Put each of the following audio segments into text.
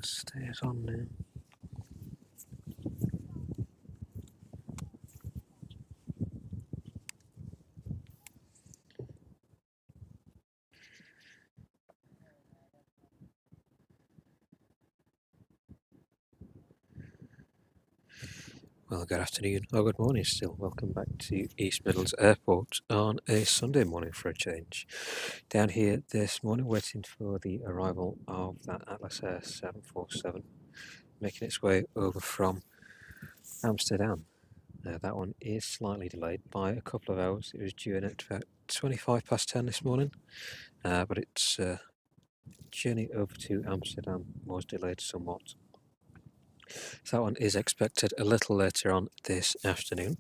Stays on now. Well, good afternoon, or good morning still. Welcome back to East Midlands Airport on a Sunday morning for a change. Down here this morning waiting for the arrival of that Atlas Air 747, making its way over from Amsterdam. That one is slightly delayed by a couple of hours. It was due in at about 25 past 10 this morning, but its journey over to Amsterdam was delayed somewhat. So that one is expected a little later on this afternoon.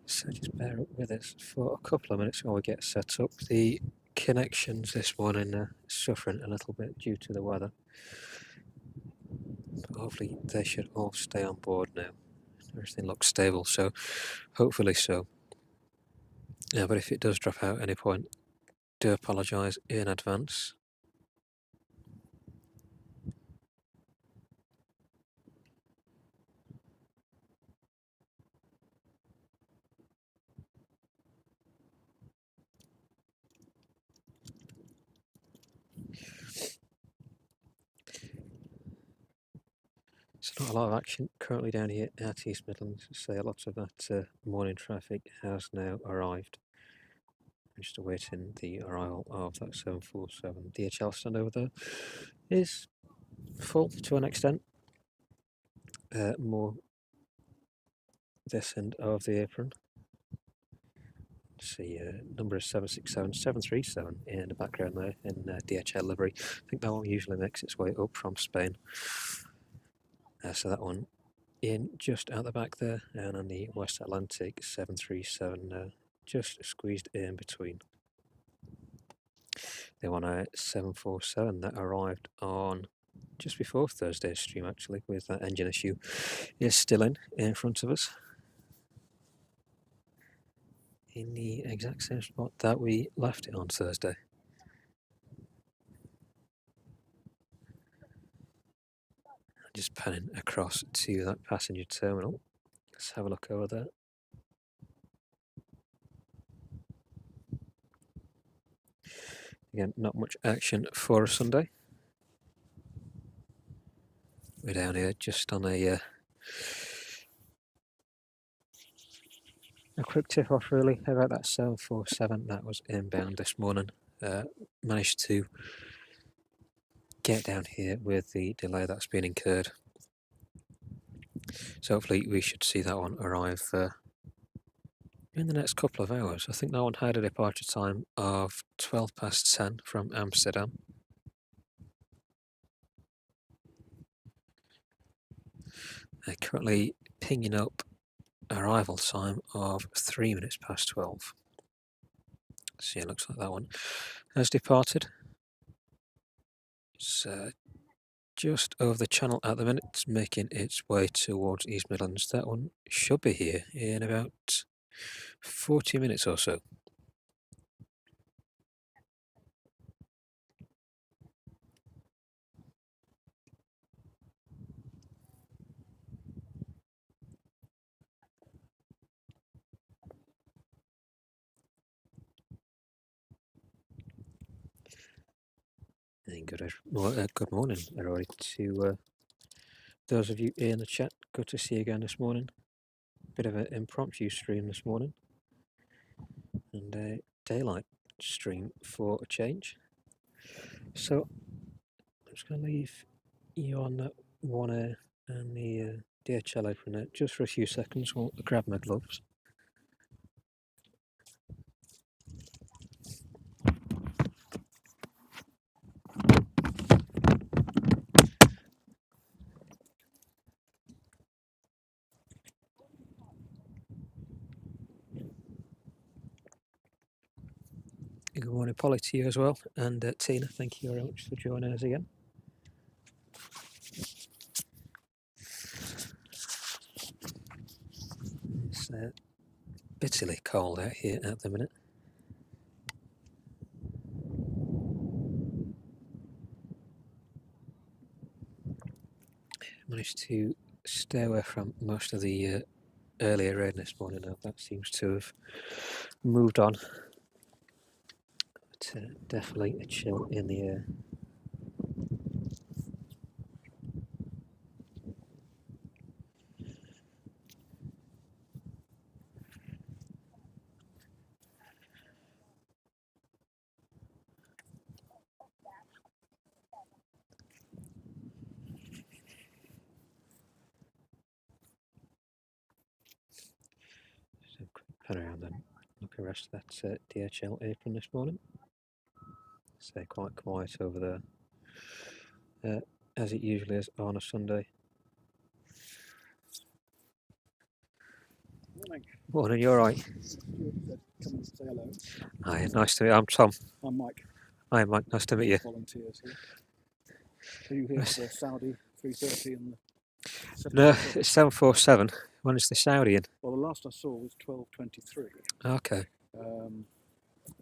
So just bear up with us for a couple of minutes while we get set up. The connections this morning are suffering a little bit due to the weather, but hopefully they should all stay on board now. Everything looks stable, so hopefully so. Yeah, but if it does drop out at any point, do apologise in advance. So not a lot of action currently down here at East Midlands. So lots of that morning traffic has now arrived. I'm just awaiting the arrival of that 747. DHL stand over there is full to an extent. More this end of the apron. See, number is 767, 737 in the background there in DHL livery. I think that one usually makes its way up from Spain. So that one in just out the back there, and on the West Atlantic 737 just squeezed in between. The one 747 that arrived on just before Thursday's stream actually with that engine issue is still in front of us. In the exact same spot that we left it on Thursday. Just panning across to that passenger terminal. Let's have a look over there. Again, not much action for a Sunday. We're down here just on a quick tip off really about that 747 that was inbound this morning. Managed to get down here with the delay that's been incurred. So hopefully we should see that one arrive in the next couple of hours. I think that one had a departure time of 12 past 10 from Amsterdam. Currently pinging up arrival time of 3 minutes past 12. So yeah, looks like that one has departed. It's just over the channel at the minute, making its way towards East Midlands. That one should be here in about 40 minutes or so. And good morning, everybody, to those of you in the chat. Good to see you again this morning. Bit of an impromptu stream this morning, and a daylight stream for a change. So I'm just going to leave you on that one air and the DHL apron there just for a few seconds. We'll grab my gloves. Good morning, Polly, to you as well, and Tina, thank you very much for joining us again. It's bitterly cold out here at the minute. Managed to stay away from most of the earlier rain this morning. Now that seems to have moved on. But definitely a chill in the air. So quick pan around and look at the rest of that DHL apron this morning. Stay quite quiet over there, as it usually is on a Sunday. Morning. Morning, you alright? Come and say hello. Hi, nice to meet you. I'm Tom. I'm Mike. Hi Mike, nice to meet you. Volunteers here. Are you here for the Saudi 330 and the No, 747? it's 747. When is the Saudi in? Well, the last I saw was 12:23. Okay.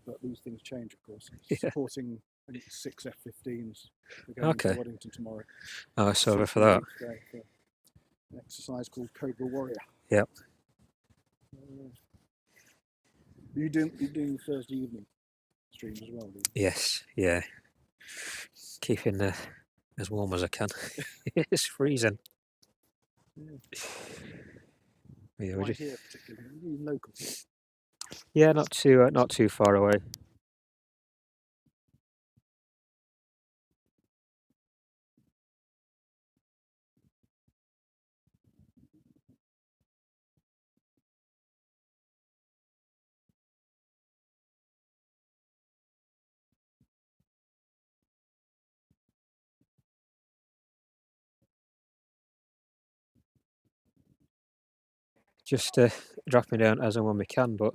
But these things change, of course. Yeah. Supporting, I think, 6 F-15s. We're going Okay. to Waddington tomorrow. Oh, I saw for that. For an exercise called Cobra Warrior. Yep. You're doing the Thursday evening stream as well, do you? Yes, yeah. Keeping as warm as I can. It's freezing. Yeah, Right here, particularly. Are you local? Yeah, not too far away. Just dropping down as and when we can, but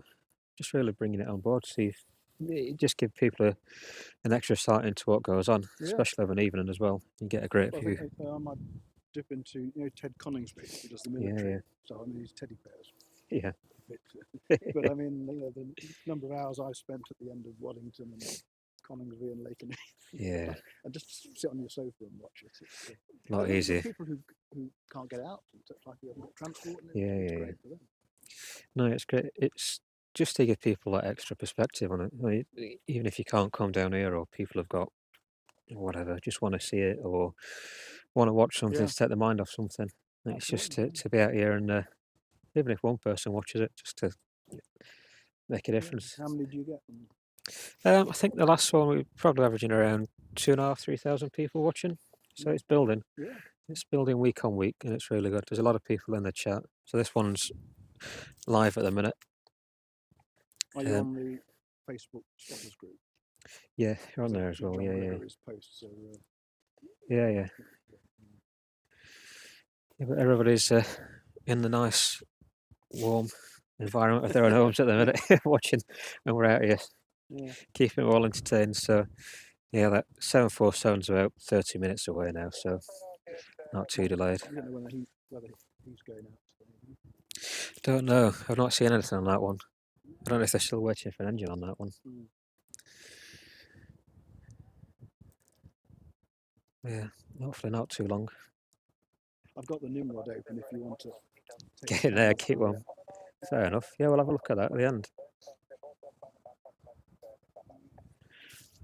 just really bringing it on board. See, just give people an extra sight into what goes on, especially of an evening as well. You get a great view. I might dip into, Ted Coningsby, who does the military. Yeah. So I mean, these teddy bears. Yeah. But I mean, the number of hours I've spent at the end of Waddington and Coningsby and Lake and Yeah. and just sit on your sofa and watch it. It's not easy. People who can't get out, like you haven't got transport. And it's great for them. No, it's great. It's just to give people that extra perspective on it. I mean, even if you can't come down here, or people have got whatever, just want to see it or want to watch something to take their mind off something. It's just to be out here, and even if one person watches it, just to make a difference. How many do you get? I think the last one we were probably averaging around 2,500 to 3,000 people watching. So it's building. Yeah. It's building week on week, and it's really good. There's a lot of people in the chat. So this one's live at the minute. Are you on the Facebook spotters group? Yeah, you're on there as well. Yeah. Posts, so, Yeah, but everybody's in the nice, warm environment of their own homes at the minute, watching when we're out here, keeping it all entertained. So, yeah, that 747's about 30 minutes away now, so not too delayed. I don't know whether he's going out. Don't know. I've not seen anything on that one. I don't know if they're still waiting for an engine on that one. Yeah, hopefully not too long. I've got the Nimrod open if you want to get in there, keep one. Fair enough. Yeah, we'll have a look at that at the end.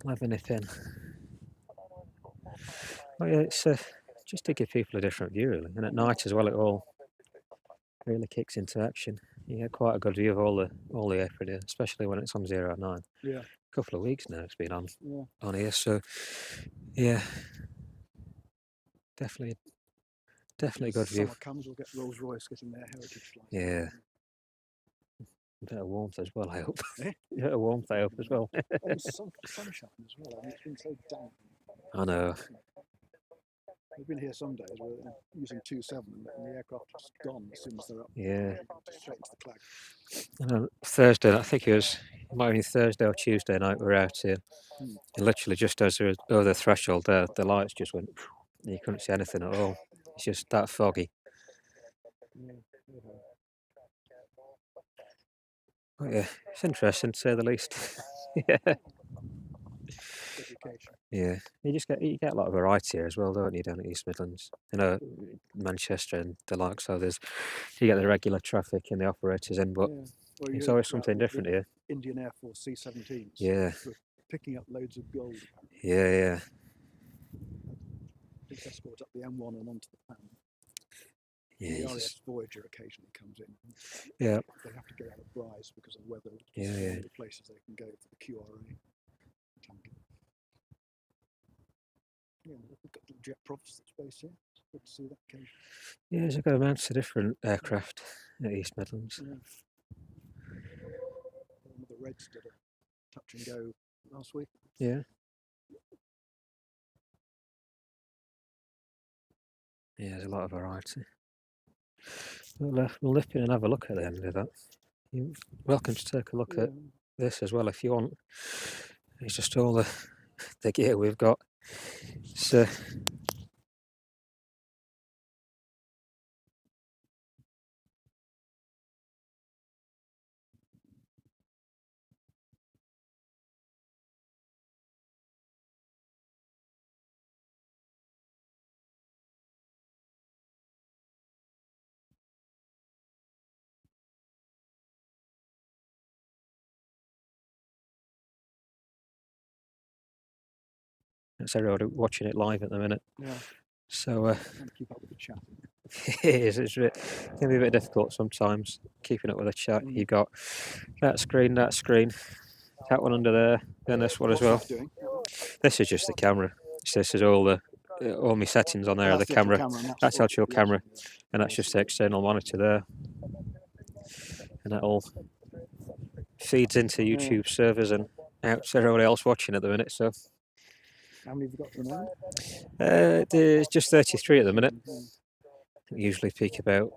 I'll have a nip in. Oh yeah, it's just to give people a different view, really. And at night as well, it all really kicks into action. You get quite a good view of all the airport here, especially when it's on 0 at 9. Yeah. A couple of weeks now it's been on here, so yeah, definitely good view. Summer comes, we'll get Rolls Royce getting their heritage flight. Yeah. A bit of warmth as well, I hope. A bit of warmth, I hope, as well. And sunshine as well. I mean, it's been so damp. I know. We've been here some days where they're using 2.7 and the aircraft are just gone as soon as they're up. Yeah. Straight into the clag. And on Thursday, I think it might have been Thursday or Tuesday night, we were out here. And literally just as we were over the threshold there, the lights just went, and you couldn't see anything at all. It's just that foggy. But yeah, it's interesting to say the least. Yeah. Yeah, you get a lot of variety here as well, don't you, down at East Midlands? You know, Manchester and the like. So you get the regular traffic and the operators in, but Yeah. Well, you it's heard always about something different here. Indian Air Force C-17s Yeah, were picking up loads of gold. Apparently. yeah. Police escort up the M1 and onto the PAN. Yeah, The RAF Voyager occasionally comes in. yeah, They have to go out of Bryce because of weather. yeah, It's yeah. one of the places they can go for the QRA. Yeah, we've got the jet profs that's based here. It's good to see that occasion. Yeah, there's a good amount of different aircraft at East Midlands. Yeah. One of the Reds did a touch and go last week. Yeah. Yeah, there's a lot of variety. We'll nip in and have a look at the end of that. You're welcome to take a look at this as well if you want. It's just all the gear we've got. So that's everybody watching it live at the minute. Yeah. So Trying to keep up with the chat. it is. It can be a bit difficult sometimes keeping up with the chat. You've got that screen, that one under there, and this one as well. This is just the camera. So this is all my settings on there are the camera. That's the actual camera, and that's just the external monitor there. And that all feeds into YouTube servers and out to everybody else watching at the minute. So how many have you got at the moment? There's just 33 at the minute. Usually peak about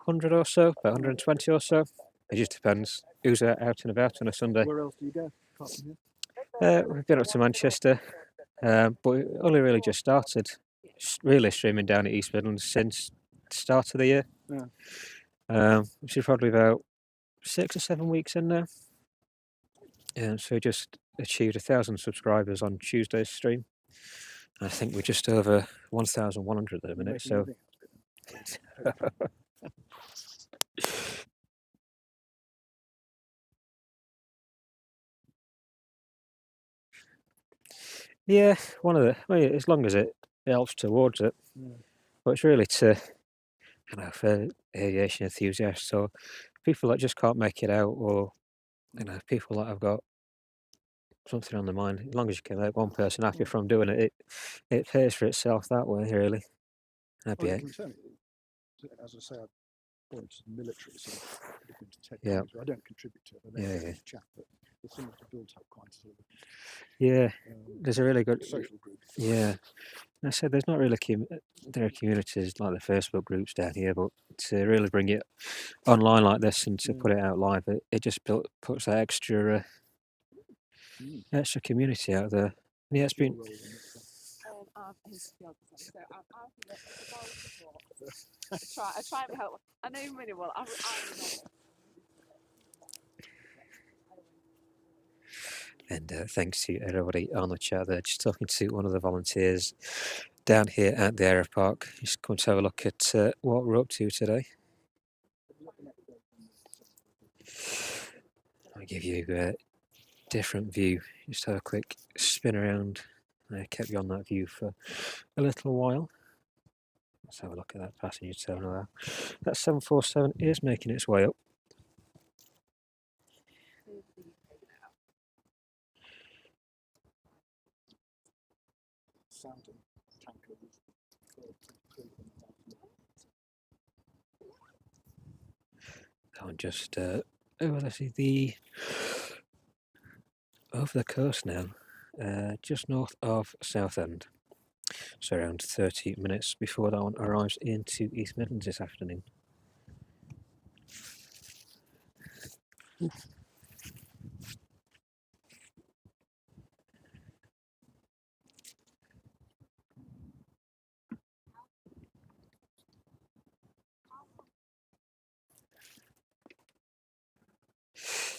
100 or so, about 120 or so. It just depends who's out and about on a Sunday. Where else do you go apart from here? We've been up to Manchester, but we only really just started really streaming down at East Midlands since the start of the year. Which is probably about 6 or 7 weeks in now. So we just achieved 1,000 subscribers on Tuesday's stream. I think we're just over 1,100 at the minute. So yeah, as long as it helps towards it. But it's really for aviation enthusiasts or people that just can't make it out, or people that have got something on their mind. As long as you can make one person happy from doing it, it pays for itself that way, really. That'd be it. As I say, I'm going to the military, so I don't contribute to it. I don't chat, but it seems to build up quite a sort of. Yeah, there's a really good social group. Yeah, I said there's not really there are communities like the Facebook groups down here, but to really bring it online like this and to put it out live, it just puts that extra community out there. Yeah, it's been. I try and help. I know really well. And thanks to everybody on the chat there. Just talking to one of the volunteers down here at the aero park. Just come to have a look at what we're up to today. I'll give you a different view. Just have a quick spin around. I kept you on that view for a little while. Let's have a look at that passenger terminal there. That 747 is making its way up. I'm just over the coast now, just north of Southend. So around 30 minutes before that one arrives into East Midlands this afternoon.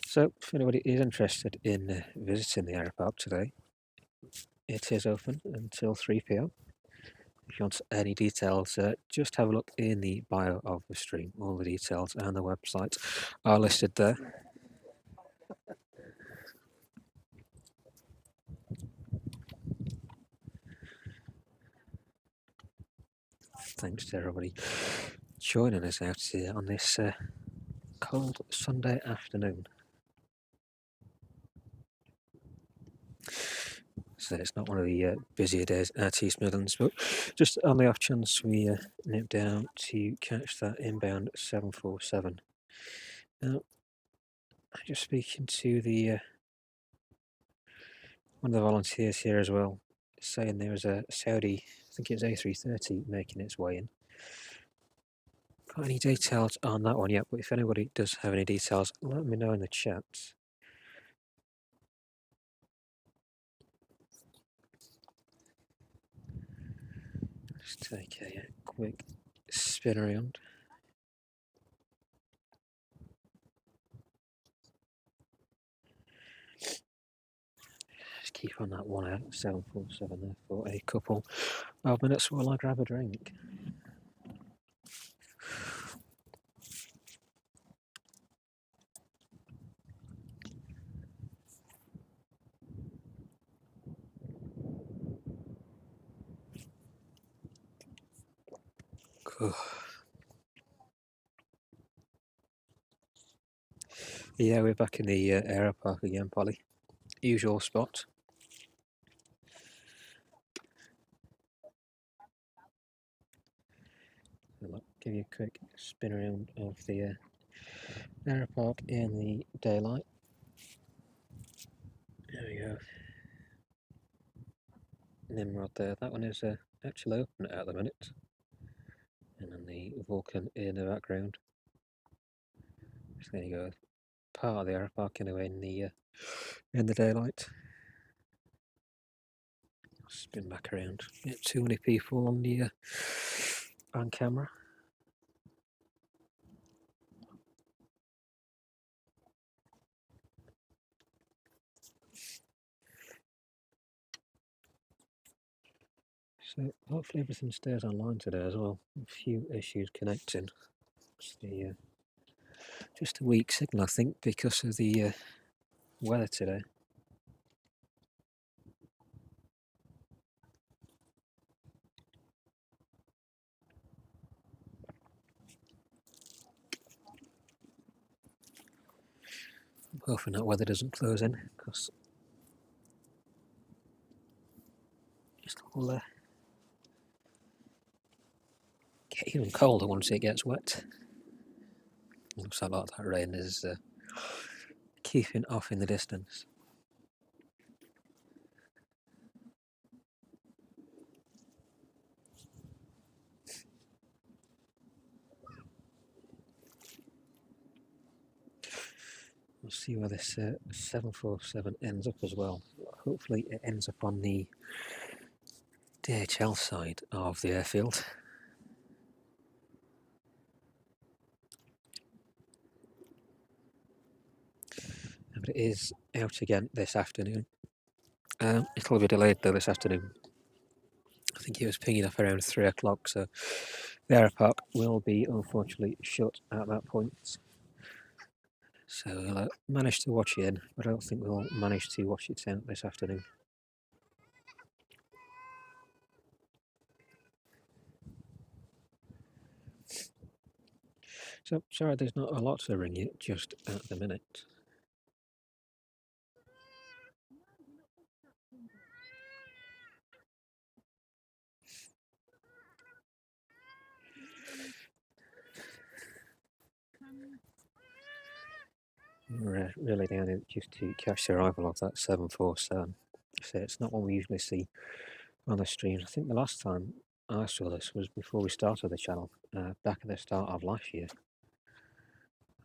So if anybody is interested in visiting the aeropark today, it is open until 3 p.m. If you want any details, just have a look in the bio of the stream. All the details and the website are listed there. Thanks to everybody joining us out here on this cold Sunday afternoon. So it's not one of the busier days at East Midlands, but just on the off chance we nip down to catch that inbound 747. Now, I'm just speaking to the one of the volunteers here as well, saying there was a Saudi, I think it's A330 making its way in. Got any details on that one yet? But if anybody does have any details, let me know in the chat. Let's take a quick spin around. Just keep on that one out, 747 there for a couple of minutes while I grab a drink. Yeah, we're back in the aero park again, Polly. Usual spot. I'll give you a quick spin around of the aero park in the daylight. There we go. Nimrod there. That one is actually open at the minute. And then the Vulcan in the background. So there you go. Part of the aero park anyway in the daylight. Spin back around. Get too many people on the on camera. So hopefully everything stays online today as well. A few issues connecting. It's the just a weak signal, I think, because of the weather today. I'm hoping that weather doesn't close in, because just will get even colder once it gets wet. Looks like that rain is keeping off in the distance. We'll see where this 747 ends up as well. Hopefully it ends up on the DHL side of the airfield. But it is out again this afternoon. It'll be delayed though this afternoon. I think it was pinging up around 3 o'clock, so the aero park will be unfortunately shut at that point. So we'll manage to watch it in, but I don't think we'll manage to watch it out this afternoon. So, sorry, there's not a lot to ring you just at the minute. We're really down in just to catch the arrival of that 747. So it's not one we usually see on the streams. I think the last time I saw this was before we started the channel, back at the start of last year.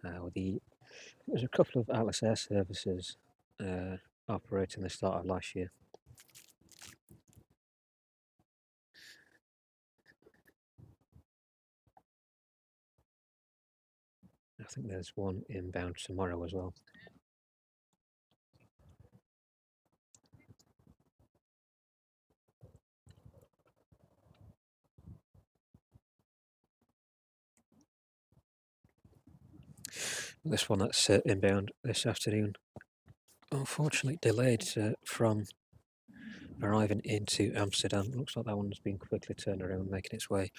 There's a couple of Atlas Air services operating the start of last year. I think there's one inbound tomorrow as well. This one that's inbound this afternoon, unfortunately delayed from arriving into Amsterdam. Looks like that one's been quickly turned around, making its way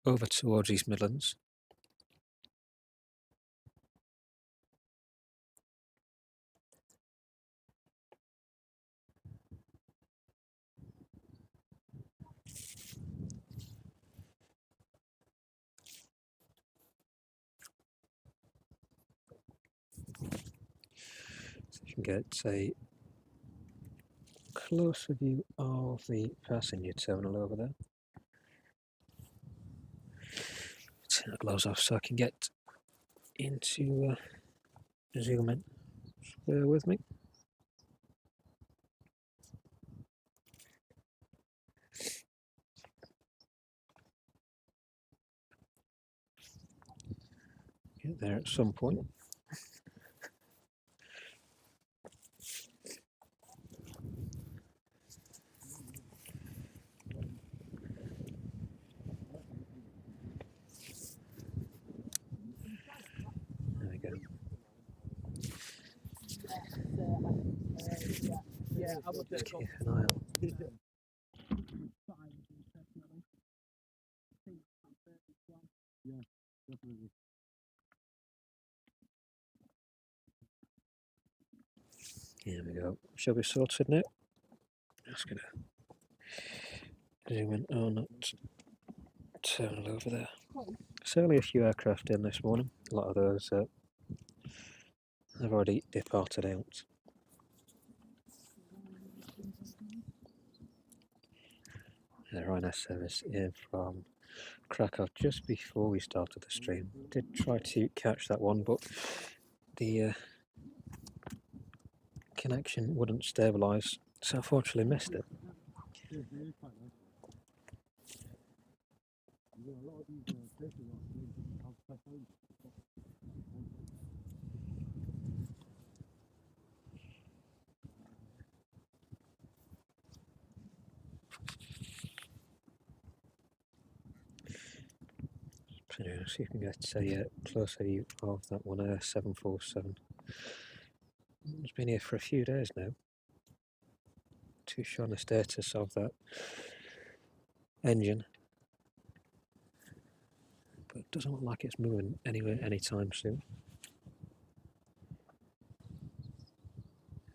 over towards East Midlands. So you can get a closer view of the passenger terminal over there. Turn the gloves off so I can get into zoom in. Bear with me. Get there at some point. There we go. Yeah, I would Just keep an eye out. Yeah, definitely. Here we go. Shall we sorted now? Just gonna zoom in on that terminal over there. There's only a few aircraft in this morning. A lot of those have already departed out. The Ryanair service in from Krakow just before we started the stream. Did try to catch that one, but the connection wouldn't stabilise, so unfortunately missed it. Yeah, really quite nice. You've got a lot of these places that have platforms. So you can get a closer view of that one, 747. It's been here for a few days now. To show the status of that engine, but it doesn't look like it's moving anywhere anytime soon.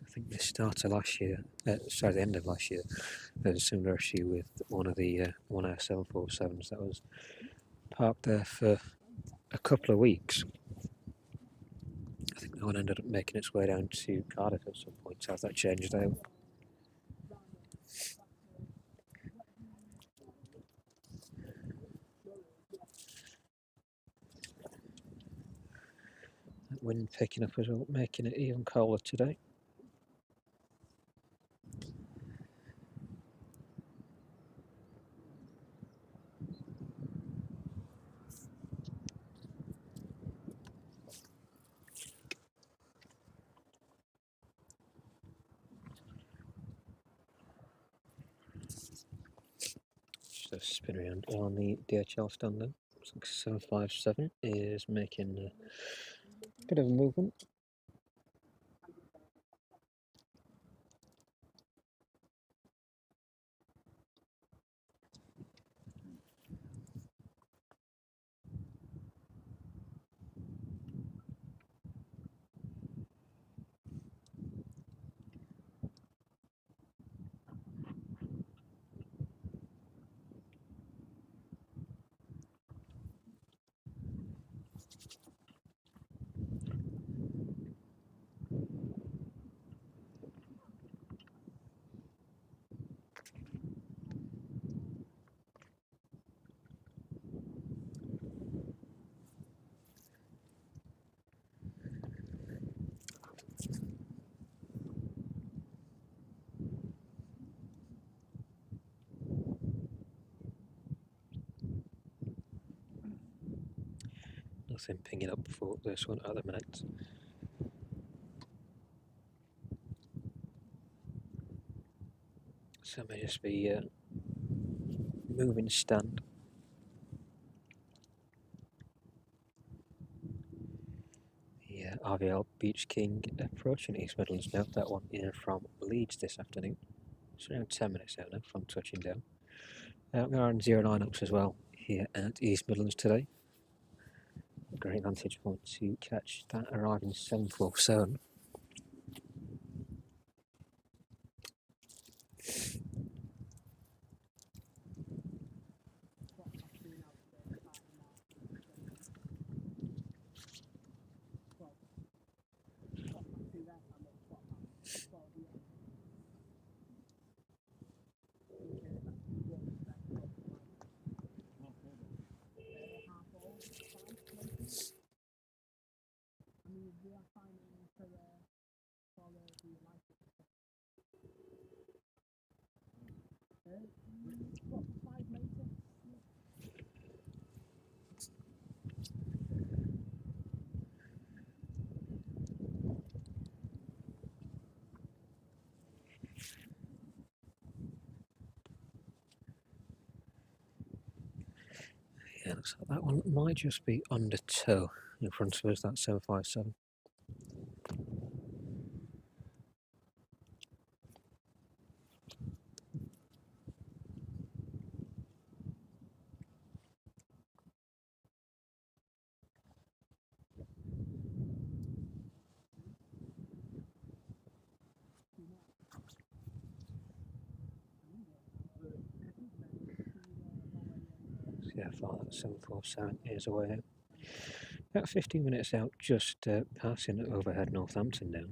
I think the start of last year, sorry, the end of last year, there was a similar issue with one of the 747s that was parked there for a couple of weeks. I think that one ended up making its way down to Cardiff at some point, so that changed out. That wind picking up as well, making it even colder today. Just a spin around on the DHL stand then. Looks like 757 is making a bit of a movement. Nothing pinging up for this one at the minute. So it may just be moving stand. the RVL Beach King approaching East Midlands now. That one in from Leeds this afternoon. It's around 10 minutes out now from touching down. We are on 09 ups as well here at East Midlands today. A great vantage point to catch that arriving 747. Yeah, looks like that one might just be under tow in front of us, that 757. See how far that 747 is away now. About 15 minutes out, just passing overhead Northampton now.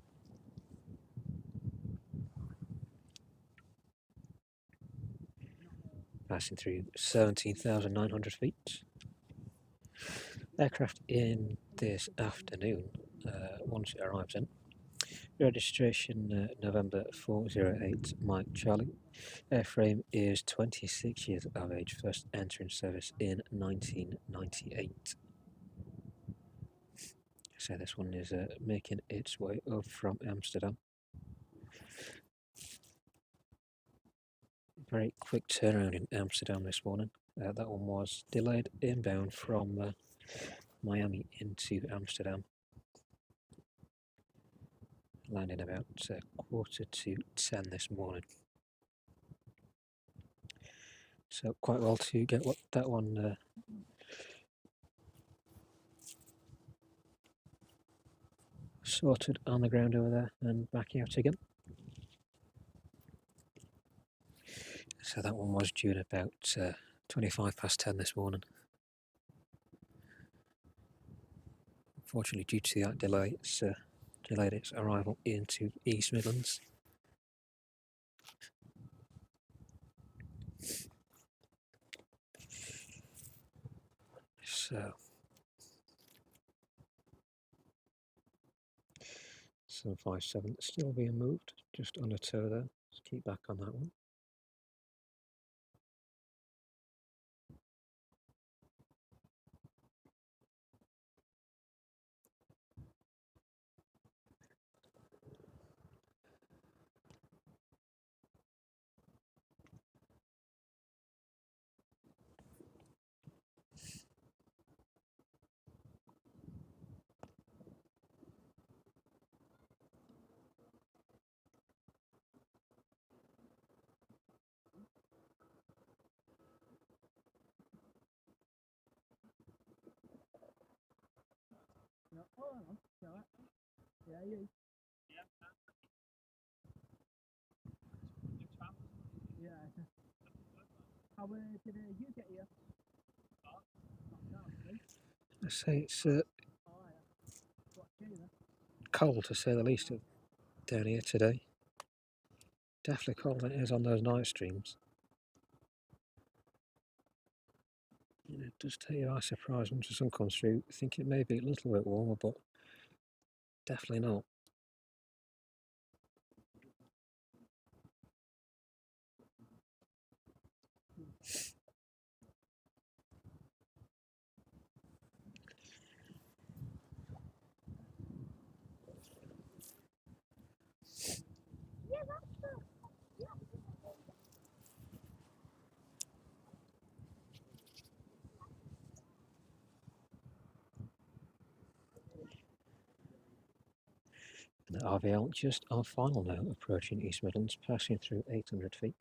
Passing through 17,900 feet. Aircraft in this afternoon, once it arrives in. Registration November 408 Mike Charlie. Airframe is 26 years of age, first entering service in 1998. So this one is making its way up from Amsterdam. Very quick turnaround in Amsterdam this morning. That one was delayed inbound from Miami into Amsterdam. Landing about 10:15 this morning. So quite well to get that one sorted on the ground over there and back out again. So that one was due at about 10:25 this morning. Unfortunately, due to that delay, it's delayed its arrival into East Midlands. So 757 still being moved, just under tow there. Let's keep back on that one. I say it's cold to say the least down here today. Definitely colder than it is on those night streams. And it does take you by surprise once the sun comes through. I think it may be a little bit warmer, but definitely not. The RVL just our final now, approaching East Midlands, passing through 800 feet.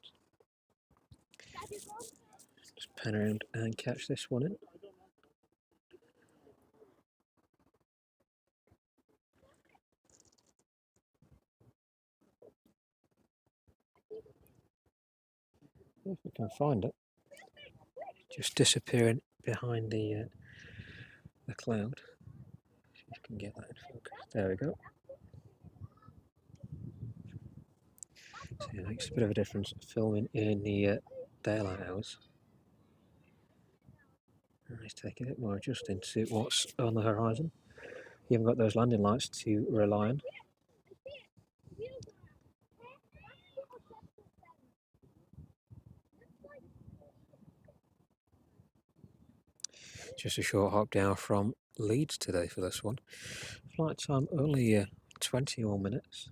Just pan around and catch this one in. If we can find it. Just disappearing behind the cloud. See if we can get that in focus. There we go. So yeah, it makes a bit of a difference filming in the daylight hours. Let's take a bit more adjusting to what's on the horizon. You haven't got those landing lights to rely on. Just a short hop down from Leeds today for this one. Flight time only 20 more minutes.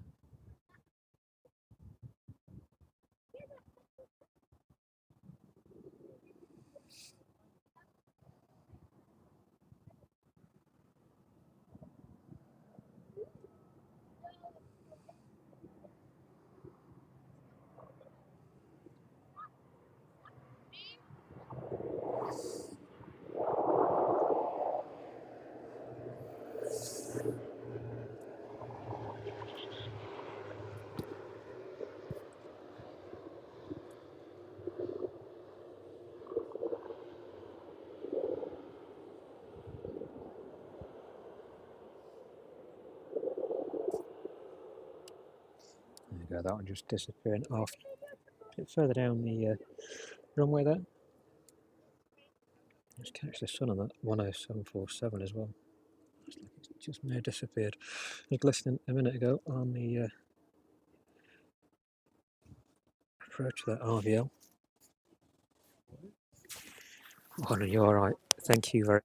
There you go, that one just disappearing off a bit further down the runway there. Just catch the sun on that 10747 as well. Looks like it just may have disappeared. I was listening a minute ago on the approach to that RVL. Oh no, you're alright. Thank you very much.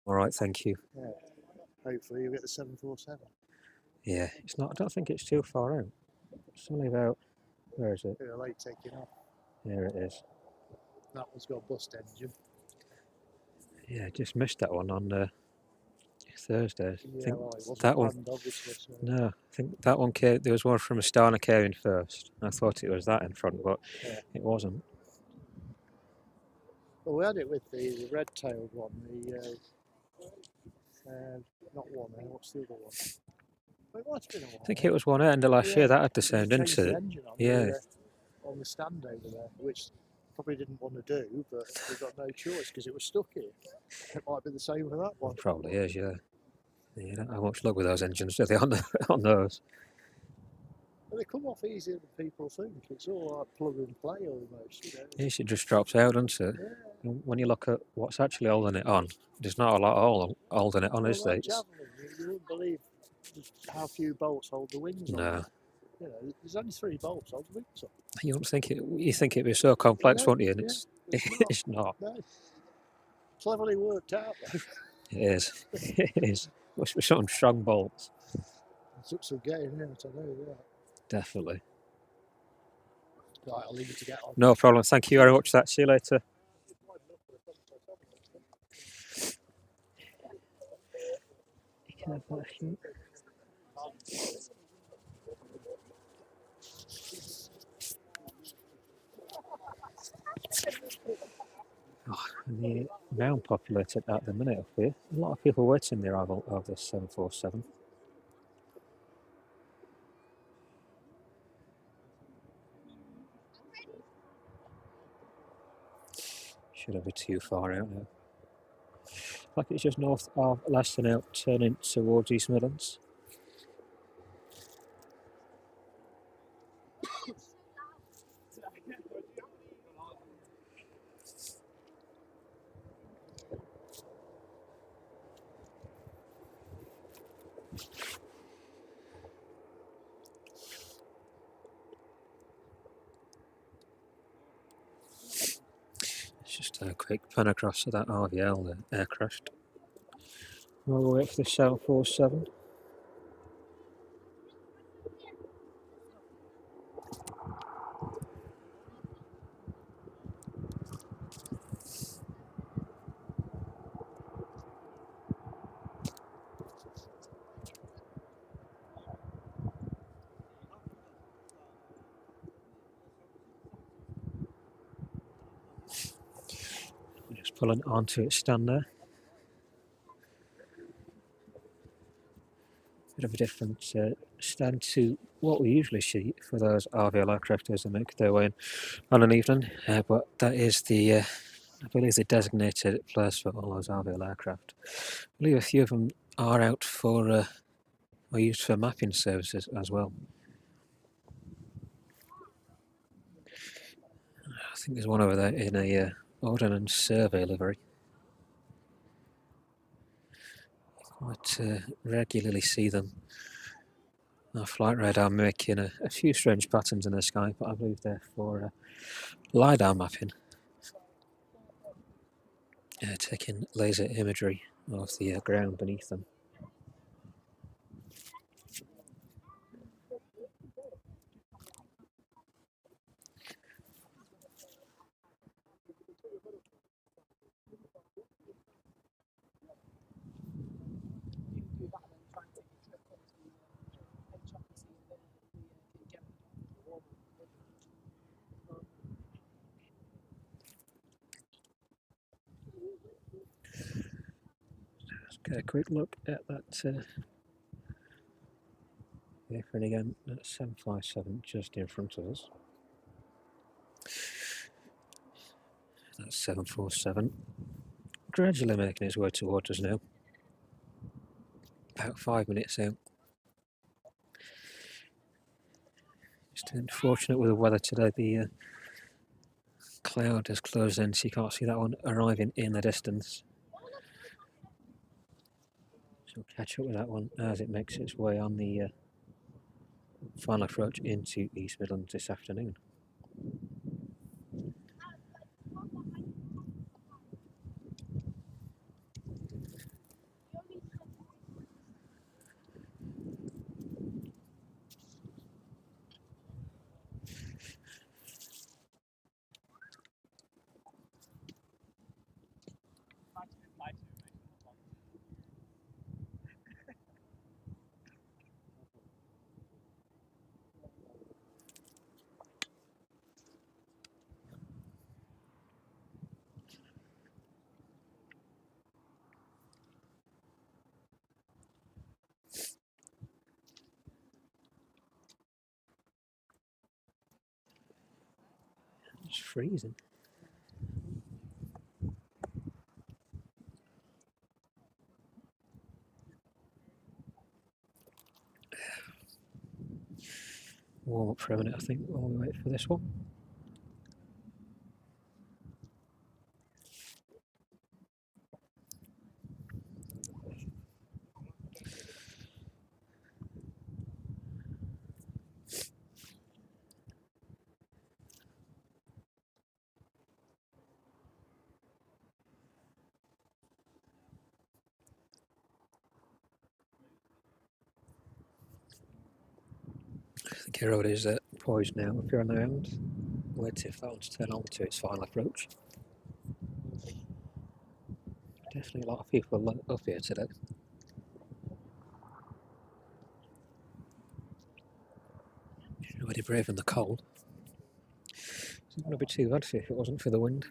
Alright, thank you. Yeah. Hopefully you'll get the 747. Yeah, it's not, I don't think it's too far out. It's only about, where is it? They're late taking off. There it is. That one's got a bust engine. Yeah, just missed that one on Thursday. Yeah, I think well, it wasn't that one. planned, obviously. So. No, I think that one came. There was one from Astana came in first. I thought it was that in front, but Yeah. it wasn't. Well, we had it with the red-tailed one, not one there, what's the other one? Well, it might have been a one. I think it was one end of last year that had the They same, didn't changed the it? engine on Yeah. On the stand over there, which probably didn't want to do, but we got no choice because it was stuck here. It might be the same with that one. Probably is, yeah. You don't have much luck with those engines, do they, on those? Well, they come off easier than people think. It's all like plug and play almost. You know? Yes, it just drops out, doesn't it? Yeah. When you look at what's actually holding it on, there's not a lot holding it on, is there? Like Javelin, you wouldn't believe just how few bolts hold the wings on. No. You know, there's only 3 bolts hold the wings on. You wouldn't think it. You think it'd be so complex, wouldn't you? And Yeah, it's not. No. Cleverly worked out, though. It is. It is. Must be some strong bolts. It took some getting out, I know that. Definitely. Right, I'll leave you to get on. No problem. Thank you very much for that. See you later. You can have that here. Oh, the now populated at the minute up here. A lot of people waiting the arrival of this 747. Shouldn't be too far out now. Like it's just north of Leicester now, turning towards East Midlands. Just a quick pan across to that RVL aircraft. We'll wait for the 747. pulling onto its stand there. Bit of a different stand to what we usually see for those RVL aircraft as they make their way in on an evening, but that is the, I believe, the designated place for all those RVL aircraft. I believe a few of them are out for, are used for mapping services as well. I think there's one over there in a ordnance survey livery. Quite regularly see them. Our flight radar making a few strange patterns in the sky, but I believe they're for LiDAR mapping. Taking laser imagery of the ground beneath them. Let's get a quick look at that apron again. That's 757 just in front of us. That's 747. Gradually making its way towards us now. About 5 minutes out. Just unfortunate with the weather today. The cloud has closed in, so you can't see that one arriving in the distance. So we'll catch up with that one as it makes its way on the final approach into East Midlands this afternoon. It's freezing. Warm up for a minute, I think, while we wait for this one. I think everybody is poised now up here on the ground. Wait if that one's turn on to its final approach. Definitely a lot of people up here today. Nobody brave in the cold. It's not going to be too bad if it wasn't for the wind.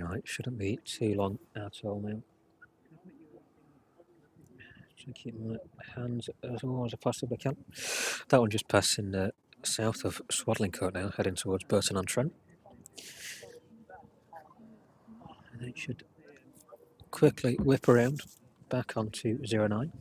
Right, shouldn't be too long at all now. Try to keep my hands as warm as I possibly can. That one just passing south of Swadlincote now, heading towards Burton-on-Trent. And it should quickly whip around back onto 09.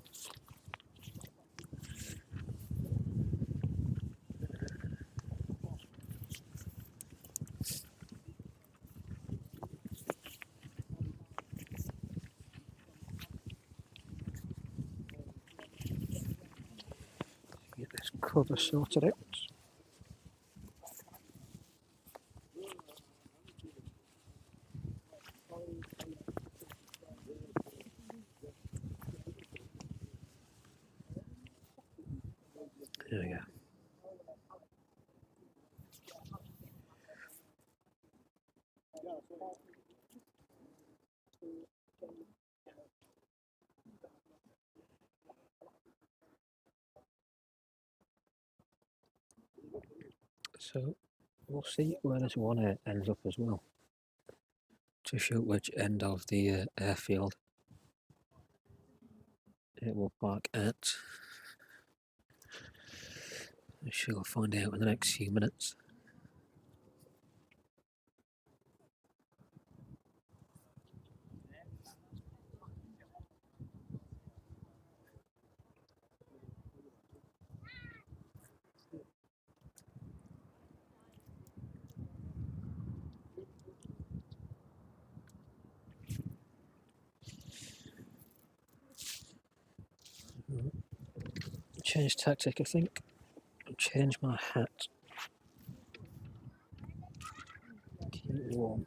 Get this cover sorted out. There we go. So we'll see where this one ends up as well, to show which end of the airfield it will park at. We shall find out in the next few minutes. Change tactic, I think. Change my hat. Keep it warm.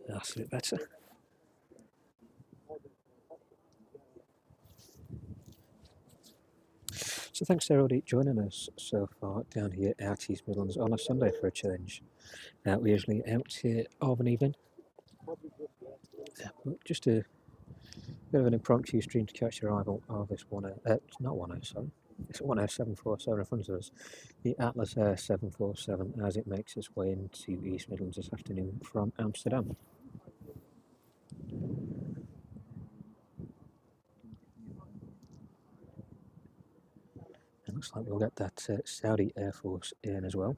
That's a bit better. So thanks to everybody joining us so far down here out East Midlands on a Sunday for a change. We're usually out here of an evening. But just a bit of an impromptu stream to catch the arrival of this not 10, sorry. It's 10747 in front of us. The Atlas Air 747 as it makes its way into East Midlands this afternoon from Amsterdam. It looks like we'll get that Saudi Air Force in as well.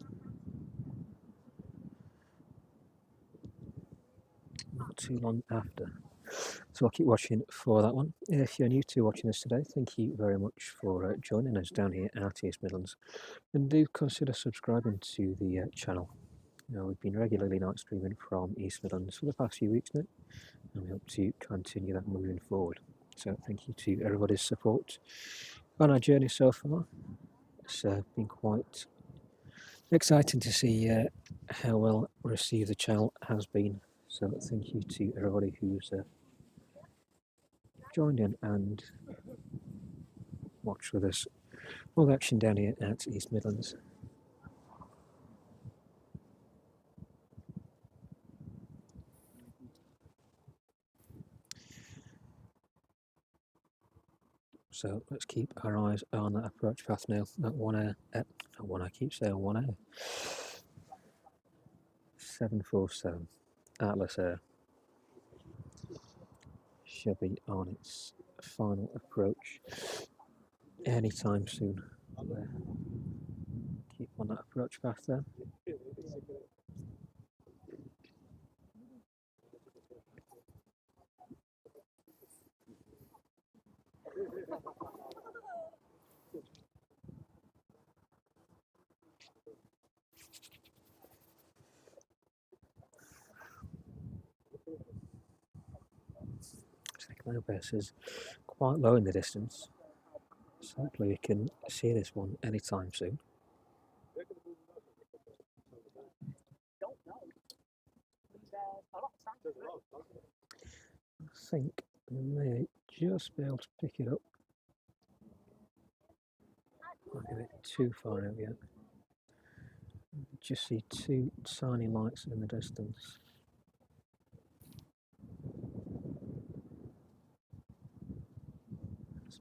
Not too long after. So I'll keep watching for that one. If you're new to watching us today, thank you very much for joining us down here at East Midlands. And do consider subscribing to the channel. We've been regularly night streaming from East Midlands for the past few weeks now, and we hope to continue that moving forward. So thank you to everybody's support on our journey so far. It's been quite exciting to see how well received the channel has been. So thank you to everybody who's joined in and watched with us. All the action down here at East Midlands. So let's keep our eyes on that approach path now. That I keep saying 747 Atlas Air should be on its final approach anytime soon. Keep on that approach path there. Second airbus is quite low in the distance, so hopefully we can see this one anytime soon. I think we may just be able to pick it up. Not a bit too far out yet. Just see two tiny lights in the distance.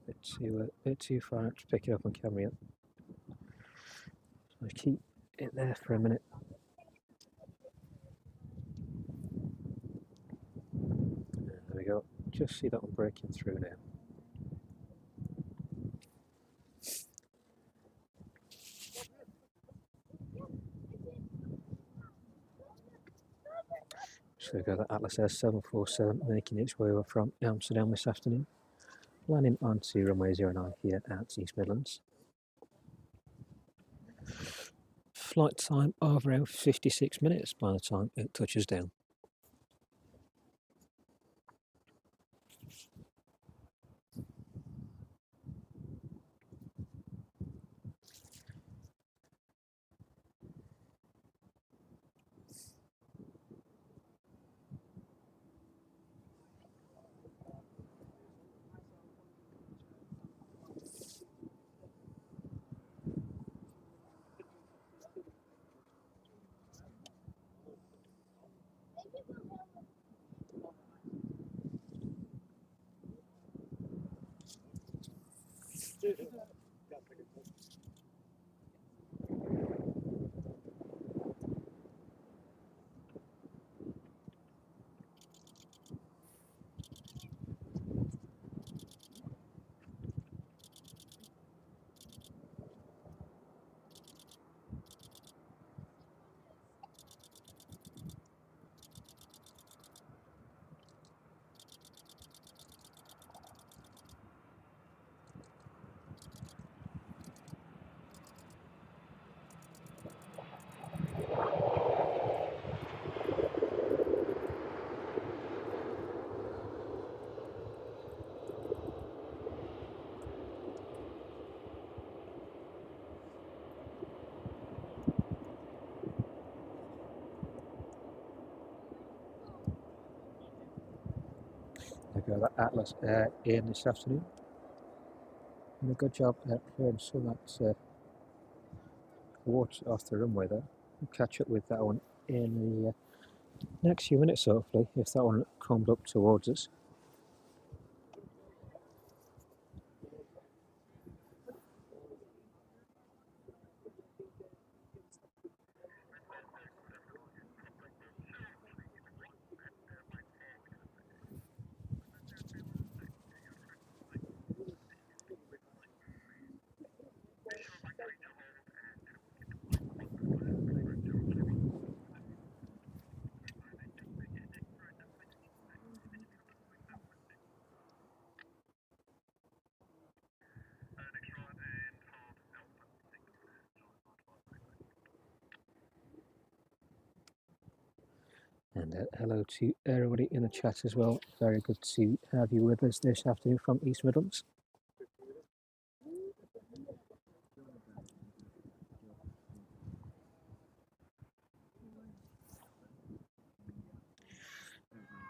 It's a bit too far out to pick it up on camera yet. So I keep it there for a minute. There we go. Just see that one breaking through now. So we've got the Atlas Air 747 making its way over from Amsterdam this afternoon, landing onto runway 09 here at East Midlands. Flight time of around 56 minutes by the time it touches down. There go that Atlas Air in this afternoon. And a good job at clearing some of that water off the runway there. We'll catch up with that one in the next few minutes, hopefully, if that one comes up towards us. And hello to everybody in the chat as well. Very good to have you with us this afternoon from East Midlands.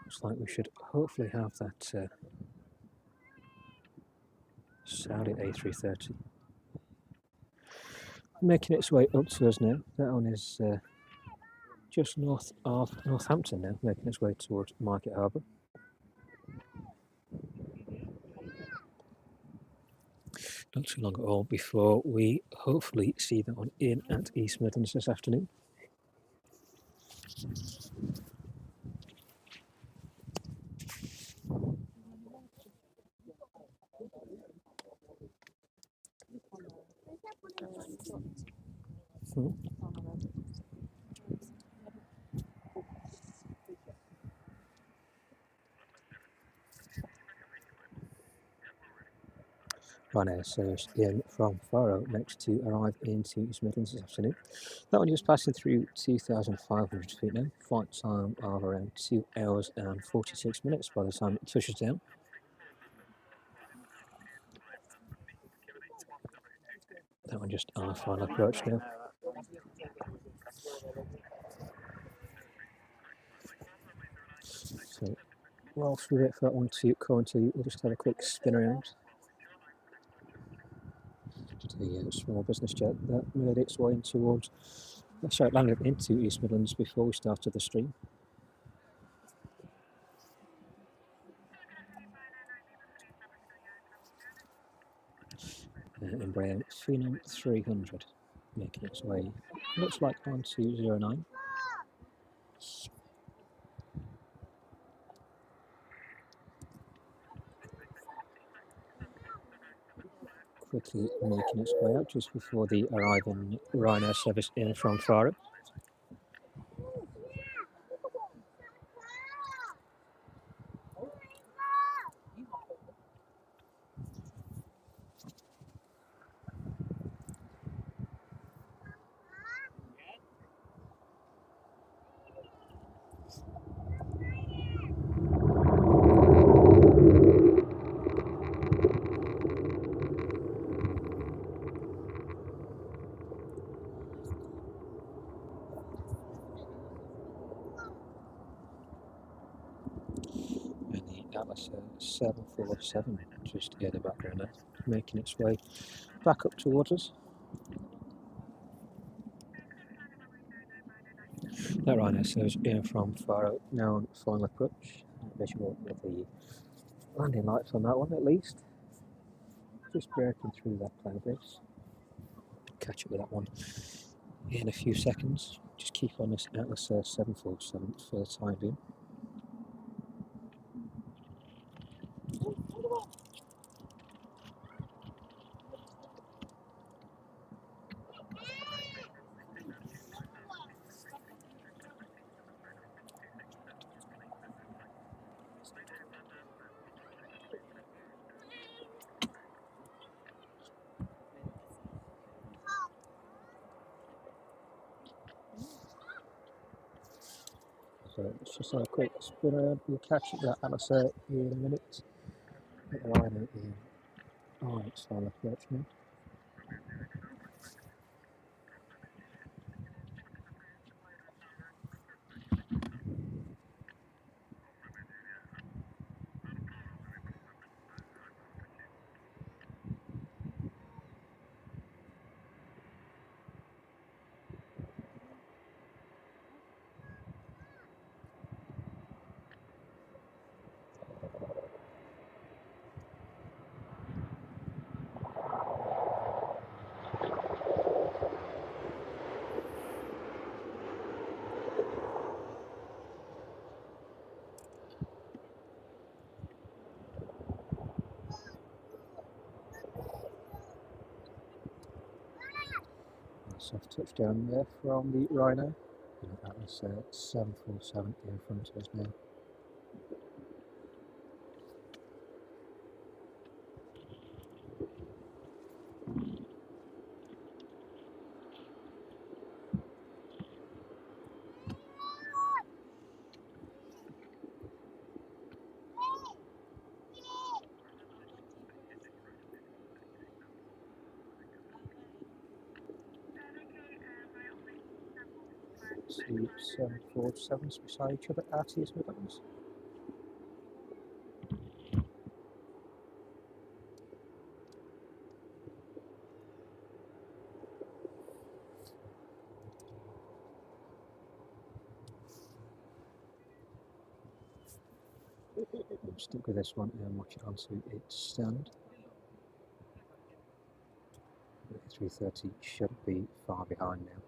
Looks like we should hopefully have that Saudi A330 making its way up to us now. That one is just north of Northampton now, making its way towards Market Harbour. Not too long at all before we hopefully see that one in at East Midlands this afternoon. Ryanair service in from Faro next to arrive into East Midlands this afternoon. That one just passing through 2,500 feet now. Flight time of around 2 hours and 46 minutes by the time it touches down. That one just our final approach now. So whilst we wait for that one to come to, we'll just have a quick spin around. The small business jet that made its way in towards, landed into East Midlands before we started the stream. Embraer Phenom 300 making its way, looks like on to 09. Quickly making its way out just before the arriving Ryanair service in from Faro. Atlas 747 just in the background there, making its way back up towards us. That Ryanair service in from Faro now on final approach. Visual of the landing lights on that one at least. just breaking through that cloud base. Catch up with that one in a few seconds. Just keep on this Atlas 747 for the time being. So let's just have a quick spin around. We'll catch up with that Atlas in a minute. Get the Ryanair in on its final approach now. Soft touchdown there from the Ryanair. Atlas 747 in front of us now. Two 747s beside each other at East Midlands. Stick with this one and watch it onto its stand. The A330 shouldn't be far behind now.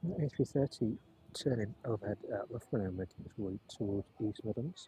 The A330 turning overhead at Loughborough, making its way towards East Midlands.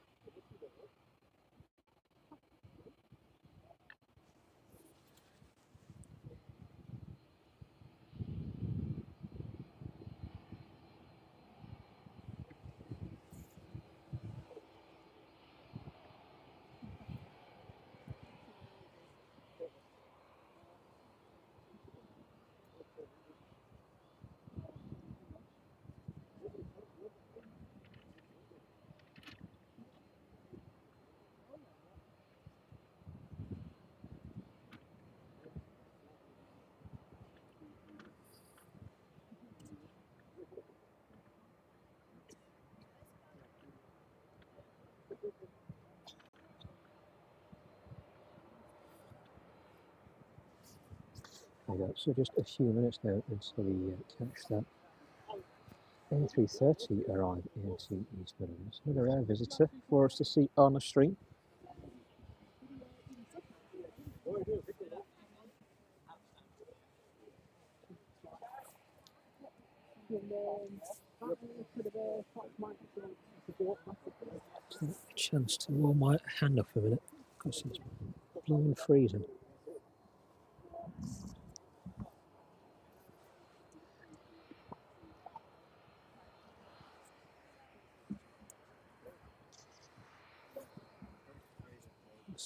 There we go. So just a few minutes now until we catch that A330 arrive into East Midlands. Another rare visitor for us to see on the stream. A chance to warm my hand up a minute because it's blowing freezing.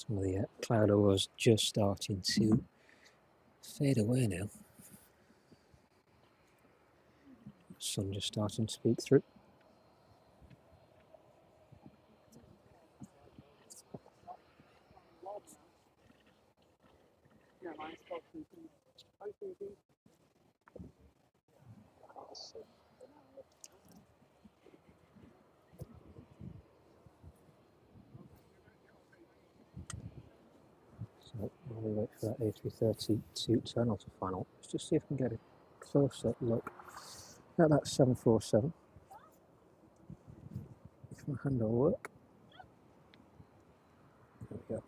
Some of the cloud was just starting to fade away now. Sun just starting to peek through. So while we wait for that A330 to turn onto final, let's just see if we can get a closer look at that 747. If my hand will work. There we go.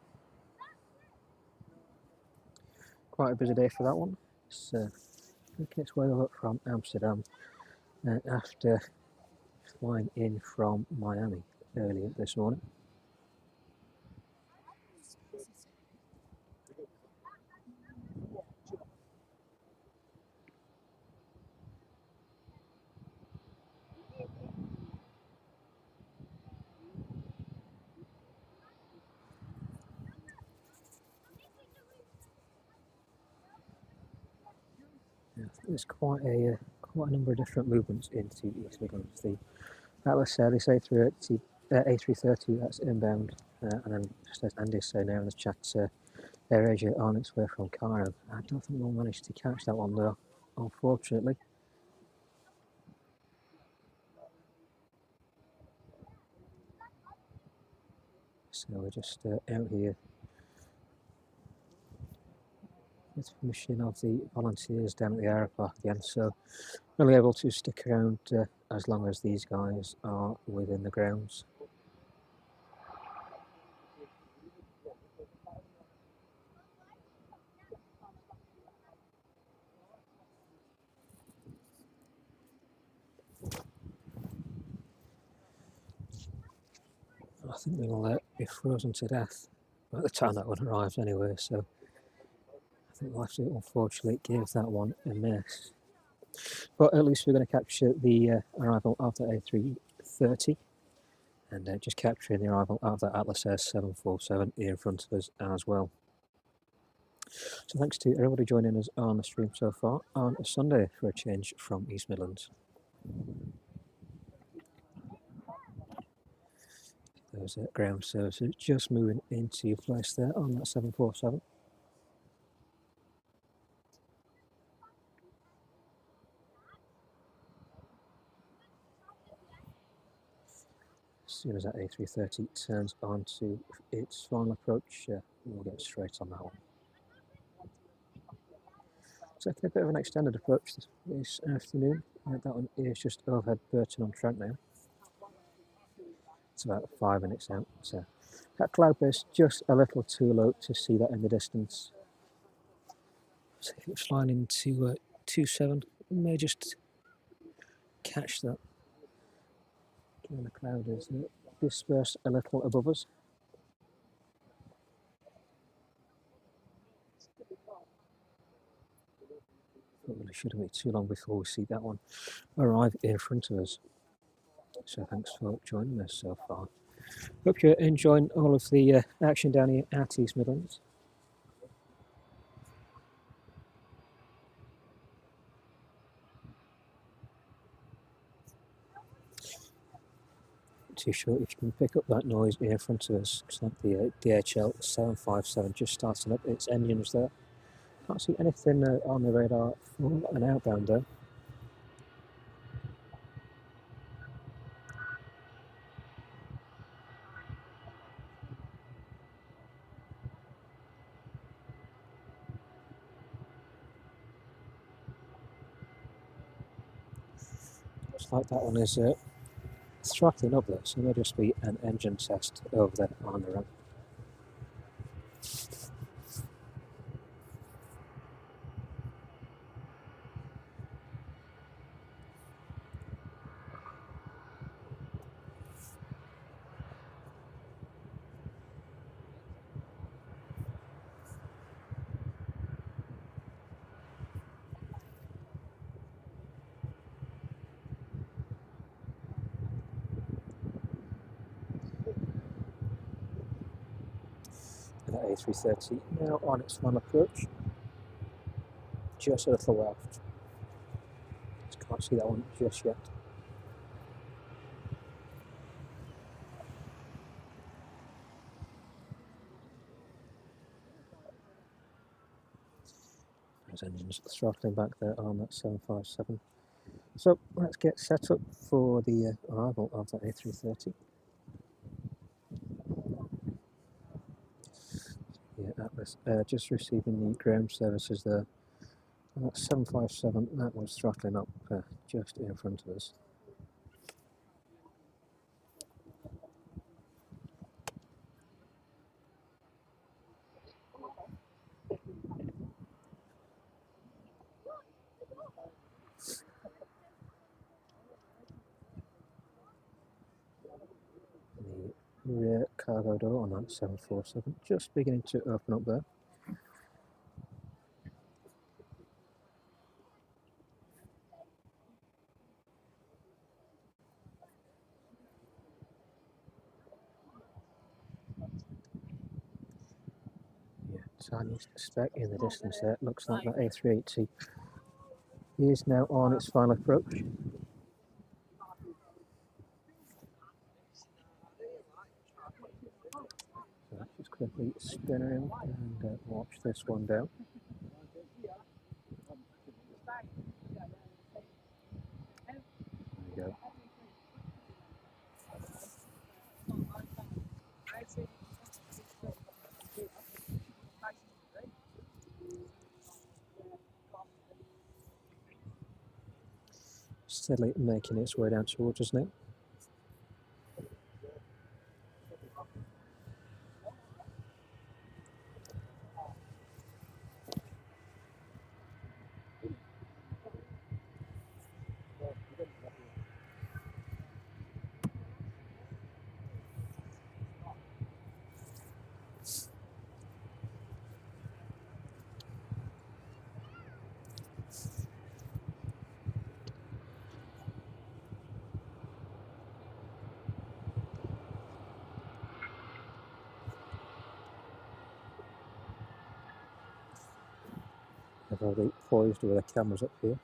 Quite a busy day for that one. It's making its way up from Amsterdam after flying in from Miami earlier this morning. Yeah, there's quite a number of different movements into East Midlands. The Atlas Airways A330 that's inbound, and then just as Andy's saying there in the chat, AirAsia on its way from Cairo. I don't think we'll manage to catch that one though, unfortunately. So we're just out here with permission of the volunteers down at the airport at the end, so only able to stick around as long as these guys are within the grounds. I think they'll be frozen to death by the time that one arrives anyway, so I think we'll have to unfortunately give that one a miss. But at least we're going to capture the arrival of the A330 and just capturing the arrival of the Atlas Air 747 here in front of us as well. So thanks to everybody joining us on the stream so far on a Sunday for a change from East Midlands. Those ground services just moving into place there on that 747. As soon as that A330 turns onto its final approach, we'll get straight on that one. Taking a bit of an extended approach this afternoon. That one is just overhead Burton on Trent now. It's about 5 minutes out. So that cloud base just a little too low to see that in the distance. So if it's flying into 27, we may just catch that. When the cloud is dispersed a little above us. Probably shouldn't be too long before we see that one arrive in front of us. So thanks for joining us so far. Hope you're enjoying all of the action down here at East Midlands. Too sure if you can pick up that noise in front of us. It's like the DHL 757 just starting up its engines there. Can't see anything on the radar for an outbound though. Looks like that one is throttling up there, so it may just be an engine test over there on the run. A330 now on its final approach, just a little aft. Just can't see that one just yet. Those engines throttling back there on that 757. So let's get set up for the arrival of that A330. Yeah, Atlas just receiving the ground services there. And that 757, that was throttling up just in front of us. The rear cargo door on that 747 just beginning to open up there. Yeah, tiny speck in the distance there. It looks like that A380 is now on its final approach. So let's just quickly spin around and watch this one down. There we go. Steadily making its way down towards us now. I've already poised with the cameras up here.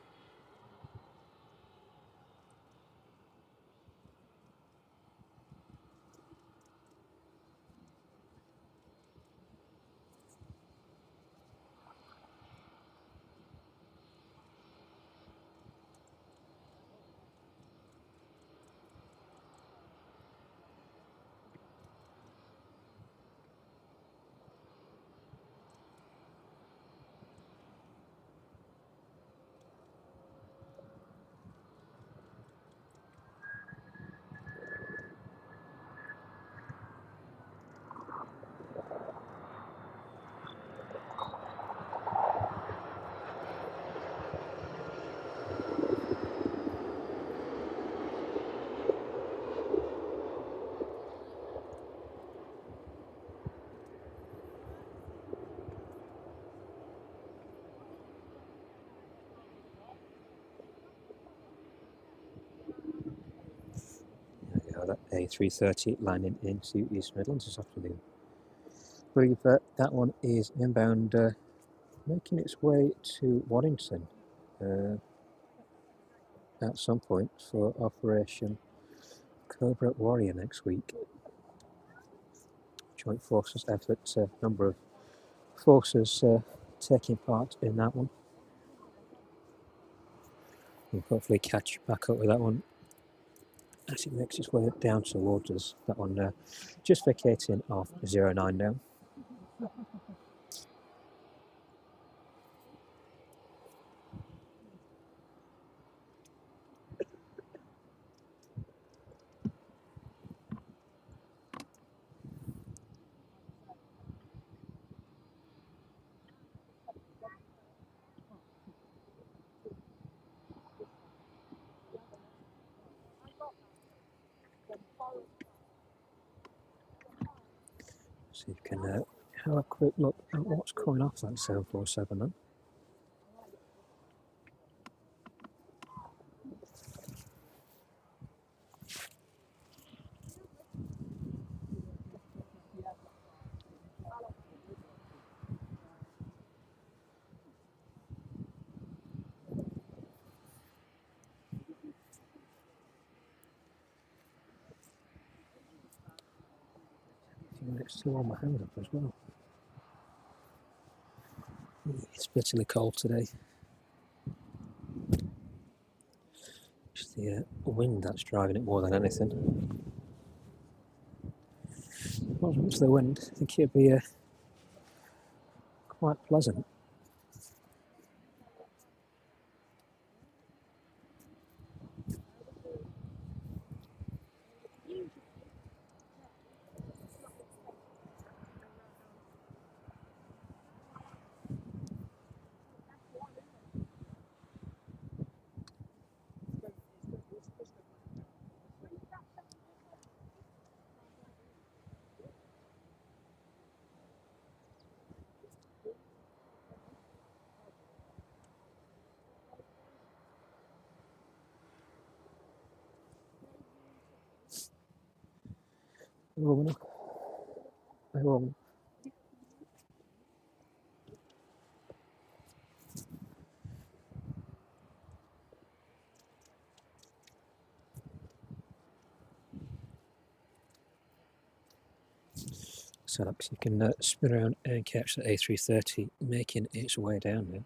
There we go, that A330 landing into East Midlands this afternoon. I believe that one is inbound, making its way to Waddington at some point for Operation Cobra Warrior next week. Joint Forces effort, number of forces taking part in that one. We'll hopefully catch back up with that one as it makes its way down towards us. That one just vacating off 09 now. So you can have a quick look at what's coming off that 747 then. And it's still on my hand up as well. It's bitterly cold today. It's the wind that's driving it more than anything. Not so much the wind. I think it'd be quite pleasant. Warm. Warm. Set up so you can spin around and catch the A330 making its way down now.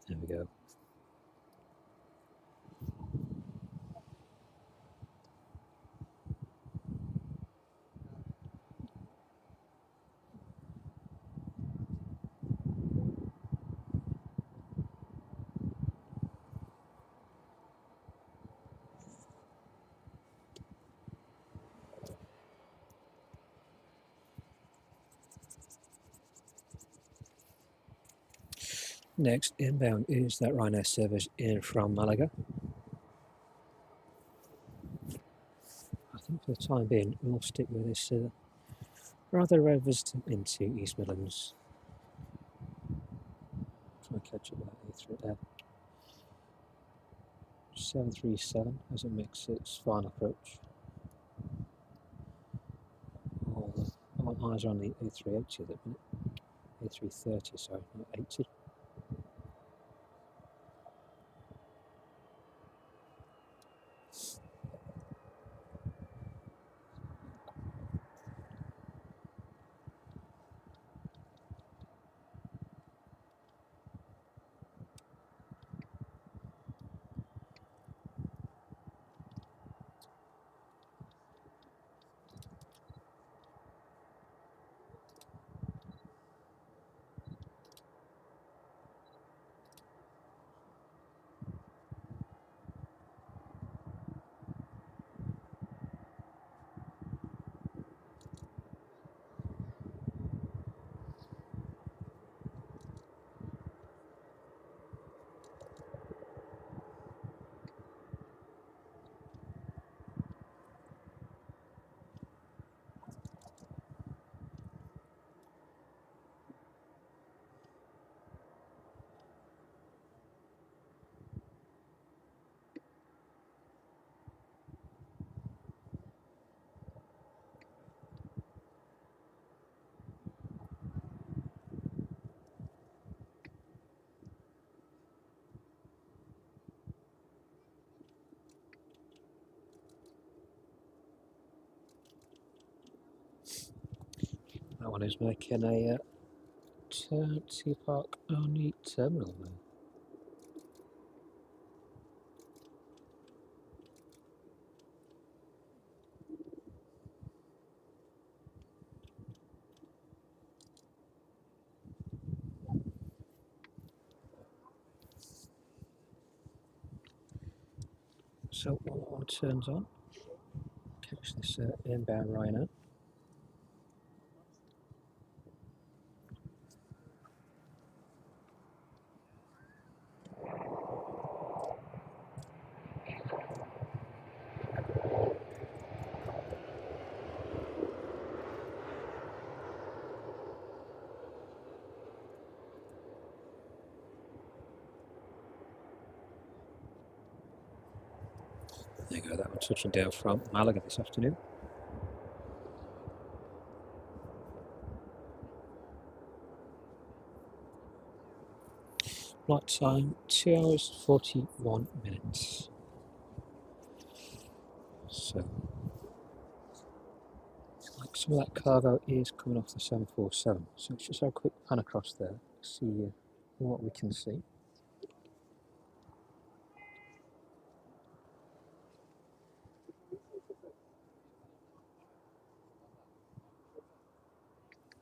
There we go. Next inbound is that Ryanair service in from Malaga. I think for the time being we'll stick with this rather rare visitor into East Midlands. Try and catch up with that 737 as it makes its final approach. All eyes are on the A380 at the minute. A330, sorry, not 80. That one is making a turn to park only terminal now. So one turns on, catch this inbound Ryanair. There you go, that one touching down from Malaga this afternoon. Flight time 2 hours 41 minutes. So, like some of that cargo is coming off the 747. So let's just have a quick pan across there, see what we can see.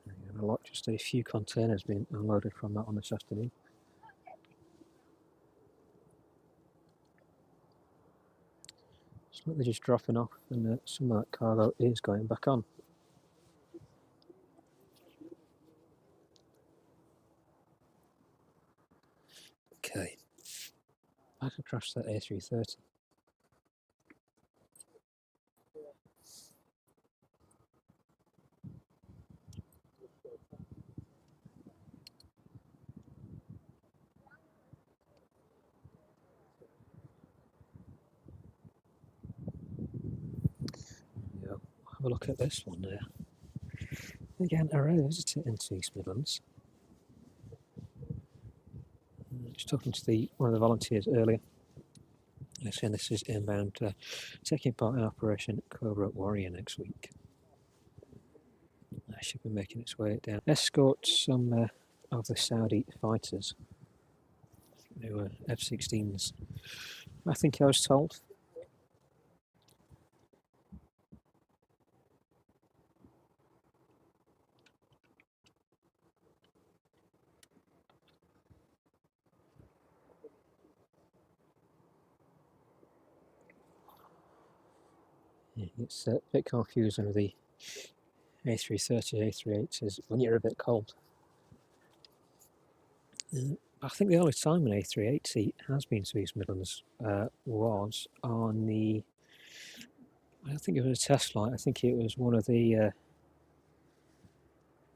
And a lot, just a few containers being unloaded from that on this afternoon. It's like they're just dropping off, and some of that cargo is going back on. Okay, back across that A330. Yeah, have a look at this one there. Again, a rare visitor into East Midlands. Just talking to one of the volunteers earlier. They're saying this is inbound, taking part in Operation Cobra Warrior next week. I should be making its way down. Escort some of the Saudi fighters. They were F-16s, I think I was told. Yeah, it's a bit confusing with the A330, A380s when you're a bit cold. I think the only time an A380 has been to East Midlands was on the, I don't think it was a test flight, I think it was one of the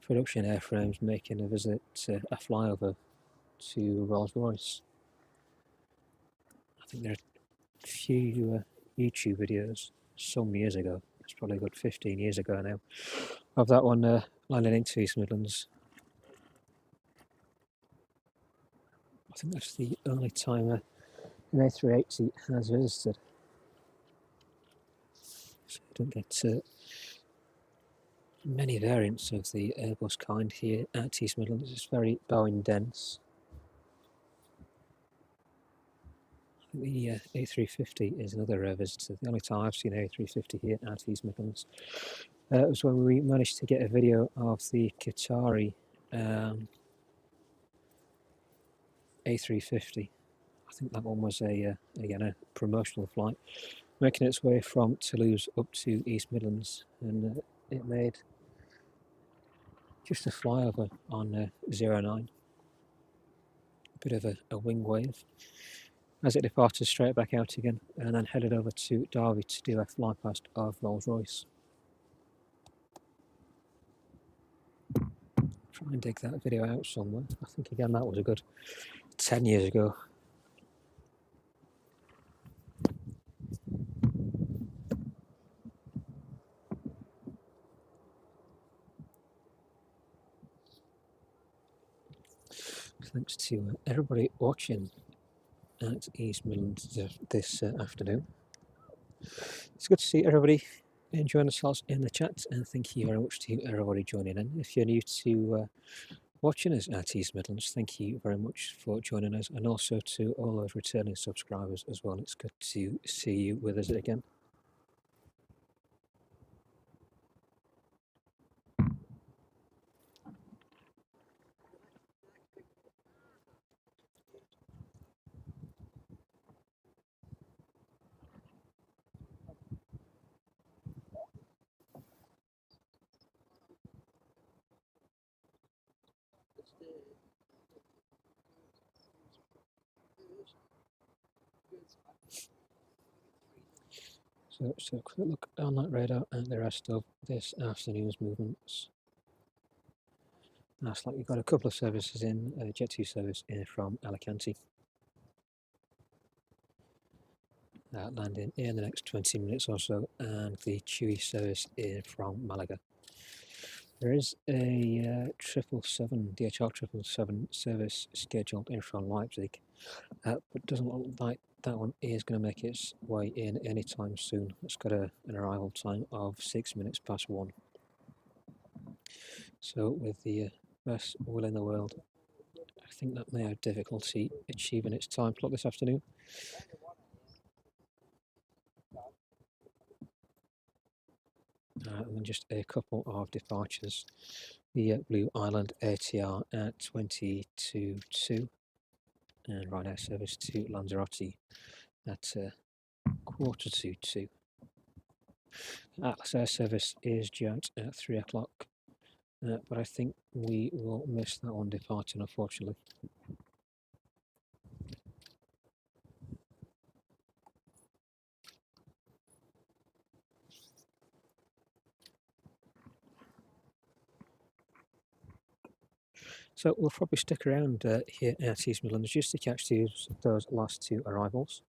production airframes making a visit, a flyover to Rolls-Royce. I think there are a few YouTube videos some years ago, it's probably a good 15 years ago now, of that one landing into East Midlands. I think that's the only time an A380 has visited. So I don't get many variants of the Airbus kind here at East Midlands. It's very Boeing dense. I think the A350 is another rare visitor. The only time I've seen A350 here at East Midlands was when we managed to get a video of the Qatari A350. I think that one was again a promotional flight, making its way from Toulouse up to East Midlands, and it made just a flyover on 09. A bit of a wing wave as it departed straight back out again, and then headed over to Derby to do a fly past of Rolls-Royce. Try and dig that video out somewhere. I think again that was a good 10 years ago. Thanks to everybody watching at East Midlands this afternoon. It's good to see everybody enjoying themselves in the chat, and thank you very much to everybody joining in. If you're new to watching us at East Midlands, thank you very much for joining us, and also to all those returning subscribers as well. It's good to see you with us again. So a quick look on that radar and the rest of this afternoon's movements. Looks like we've got a couple of services in, a Jet 2 service in from Alicante. Landing in the next 20 minutes or so, and the Chewy service in from Malaga. There is a 777, DHL 777 service scheduled in from Leipzig, but it doesn't look like that one is going to make its way in anytime soon. It's got an arrival time of 6 minutes past 1. So with the best will in the world, I think that may have difficulty achieving its time slot this afternoon. And then just a couple of departures. The Blue Island ATR at 22:02 and Ryanair service to Lanzarote at 1:45. Atlas Air service is due out at 3 o'clock, but I think we will miss that one departing, unfortunately. So we'll probably stick around here at East Midlands just to catch those last two arrivals.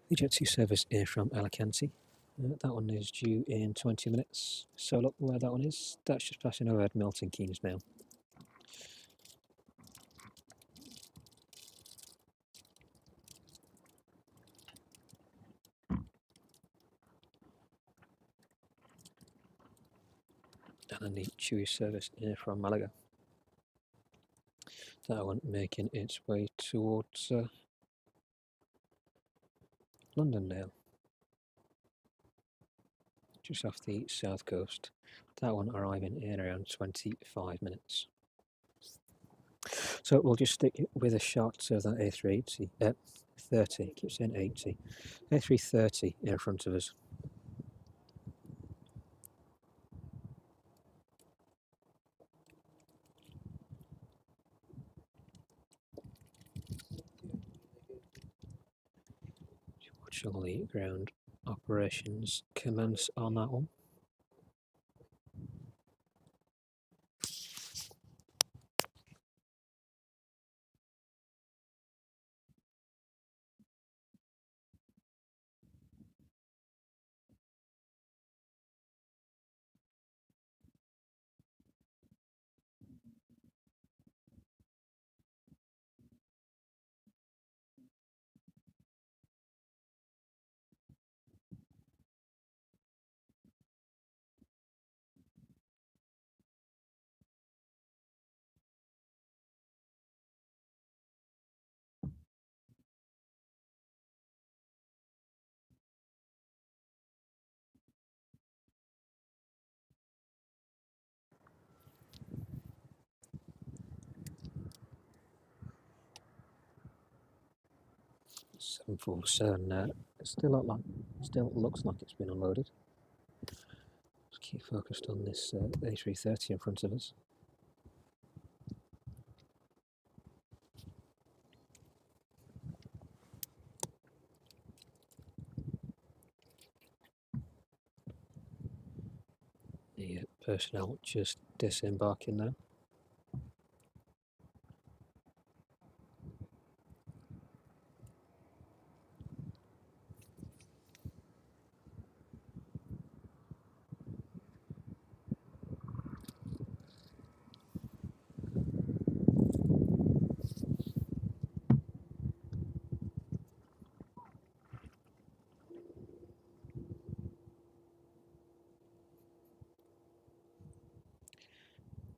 The Jet 2 service here from Alicante. That one is due in 20 minutes. So look where that one is. That's just passing over at Milton Keynes now. And then the Chewy service here from Malaga. That one making its way towards London now, just off the south coast. That one arriving in around 25 minutes. So we'll just stick with a shot of that A380, 30, keep saying 80, A330 in front of us. Watch all the ground operations commence on that one. Seven 747 still looks like it's been unloaded. Just keep focused on this A330 in front of us. The personnel just disembarking now.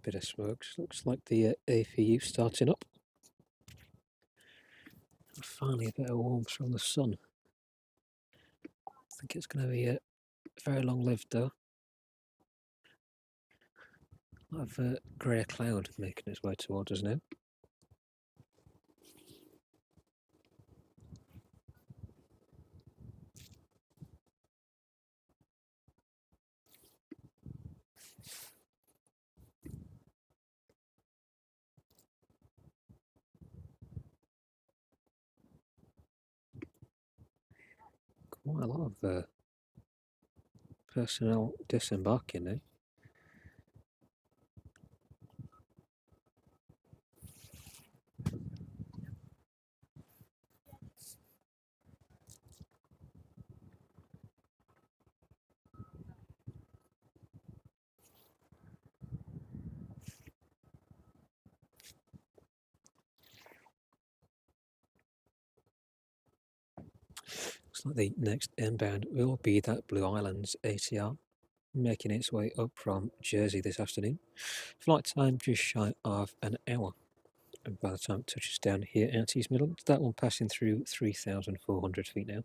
Bit of smoke. Looks like the APU starting up. Finally a bit of warmth from the sun. I think it's going to be very long-lived though. A lot of grey cloud making its way towards us now. Quite a lot of personnel disembarking now. Looks like the next inbound will be that Blue Islands ATR, making its way up from Jersey this afternoon. Flight time just shy of an hour. And by the time it touches down here at East Midlands, that one passing through 3,400 feet now.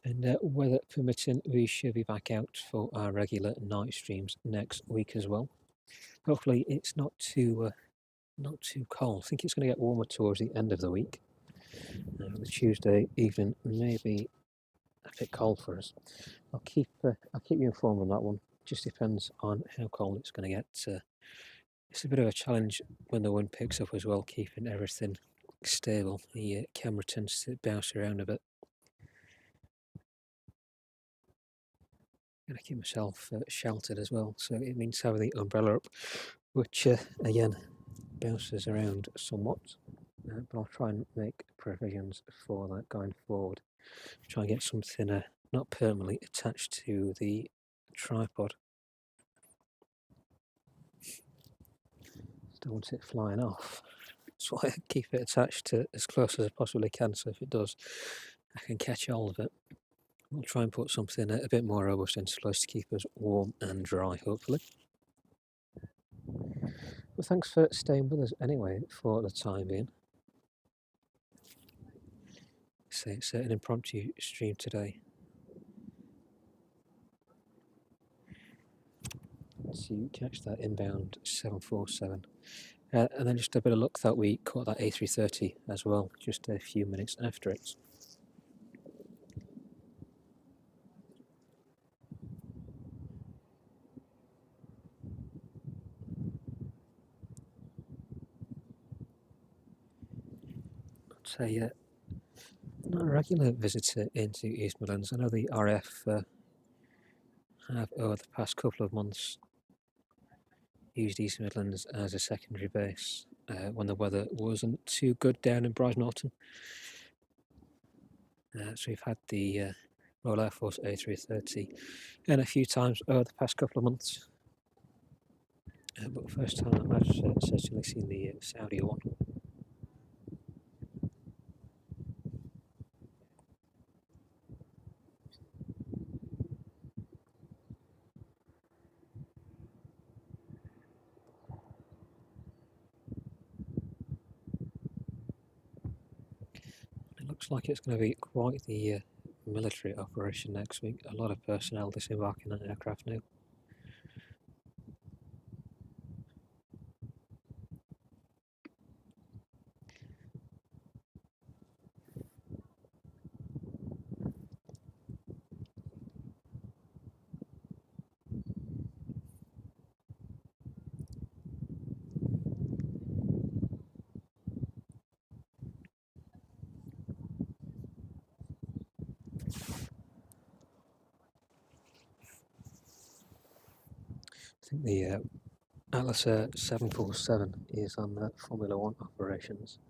And weather permitting, we should be back out for our regular night streams next week as well. Hopefully it's not too cold. I think it's going to get warmer towards the end of the week. The Tuesday evening may be a bit cold for us. I'll keep you informed on that one. Just depends on how cold it's going to get. It's a bit of a challenge when the wind picks up as well, keeping everything stable. The camera tends to bounce around a bit. Going to keep myself sheltered as well, so it means having the umbrella up, which again bounces around somewhat. But I'll try and make provisions for that going forward. Try and get something not permanently attached to the tripod. Don't want it flying off. That's why I keep it attached to as close as I possibly can, so if it does, I can catch hold of it. We'll try and put something a bit more robust into place to keep us warm and dry, hopefully. Well, thanks for staying with us anyway for the time being. So it's an impromptu stream today to catch that inbound 747. And then just a bit of luck that we caught that A330 as well, just a few minutes after it. But not a regular visitor into East Midlands. I know the RAF have over the past couple of months used East Midlands as a secondary base when the weather wasn't too good down in Brighton Norton. So we've had the Royal Air Force A330 and a few times over the past couple of months. But the first time I've certainly seen the Saudi one. It looks like it's going to be quite the military operation next week. A lot of personnel disembarking on aircraft now. I think the Atlas 747 is on the Formula One operations.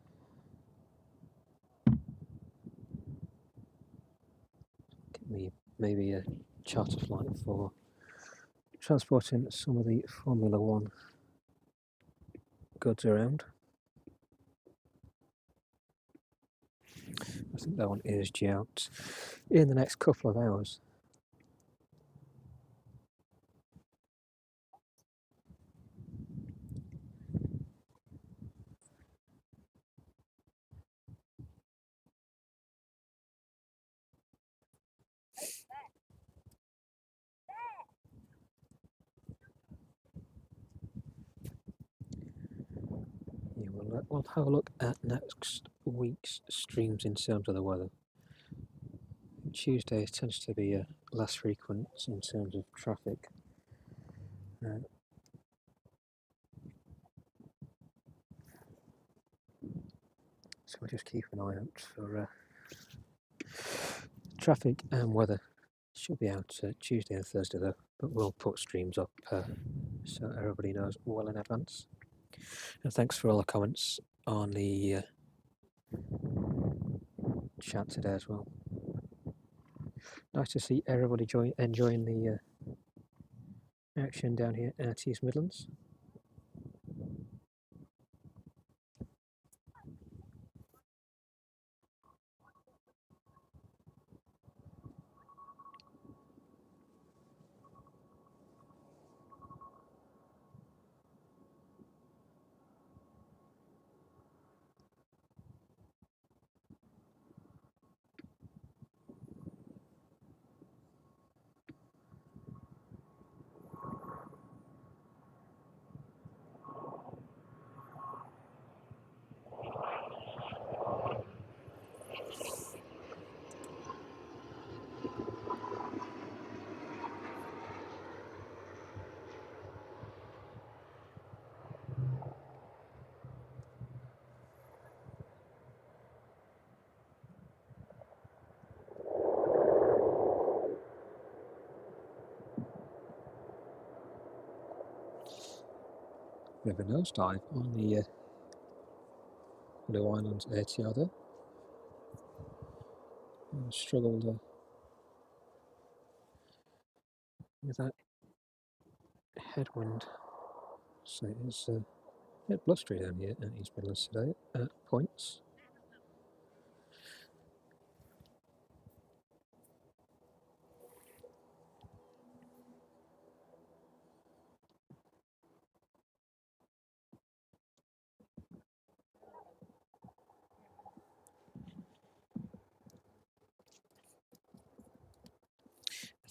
Maybe a charter flight for transporting some of the Formula One goods around. I think that one is due out in the next couple of hours. Yeah, we'll have a look at next week's streams in terms of the weather. Tuesday tends to be less frequent in terms of traffic. So we'll just keep an eye out for traffic and weather. Should be out Tuesday and Thursday though, but we'll put streams up so everybody knows well in advance. And thanks for all the comments on the chat today as well. Nice to see everybody enjoying the action down here at East Midlands. We have a nosedive on the Blue Islands ATR there. Struggled with that headwind, so it's a bit blustery down here at East Midlands today at points.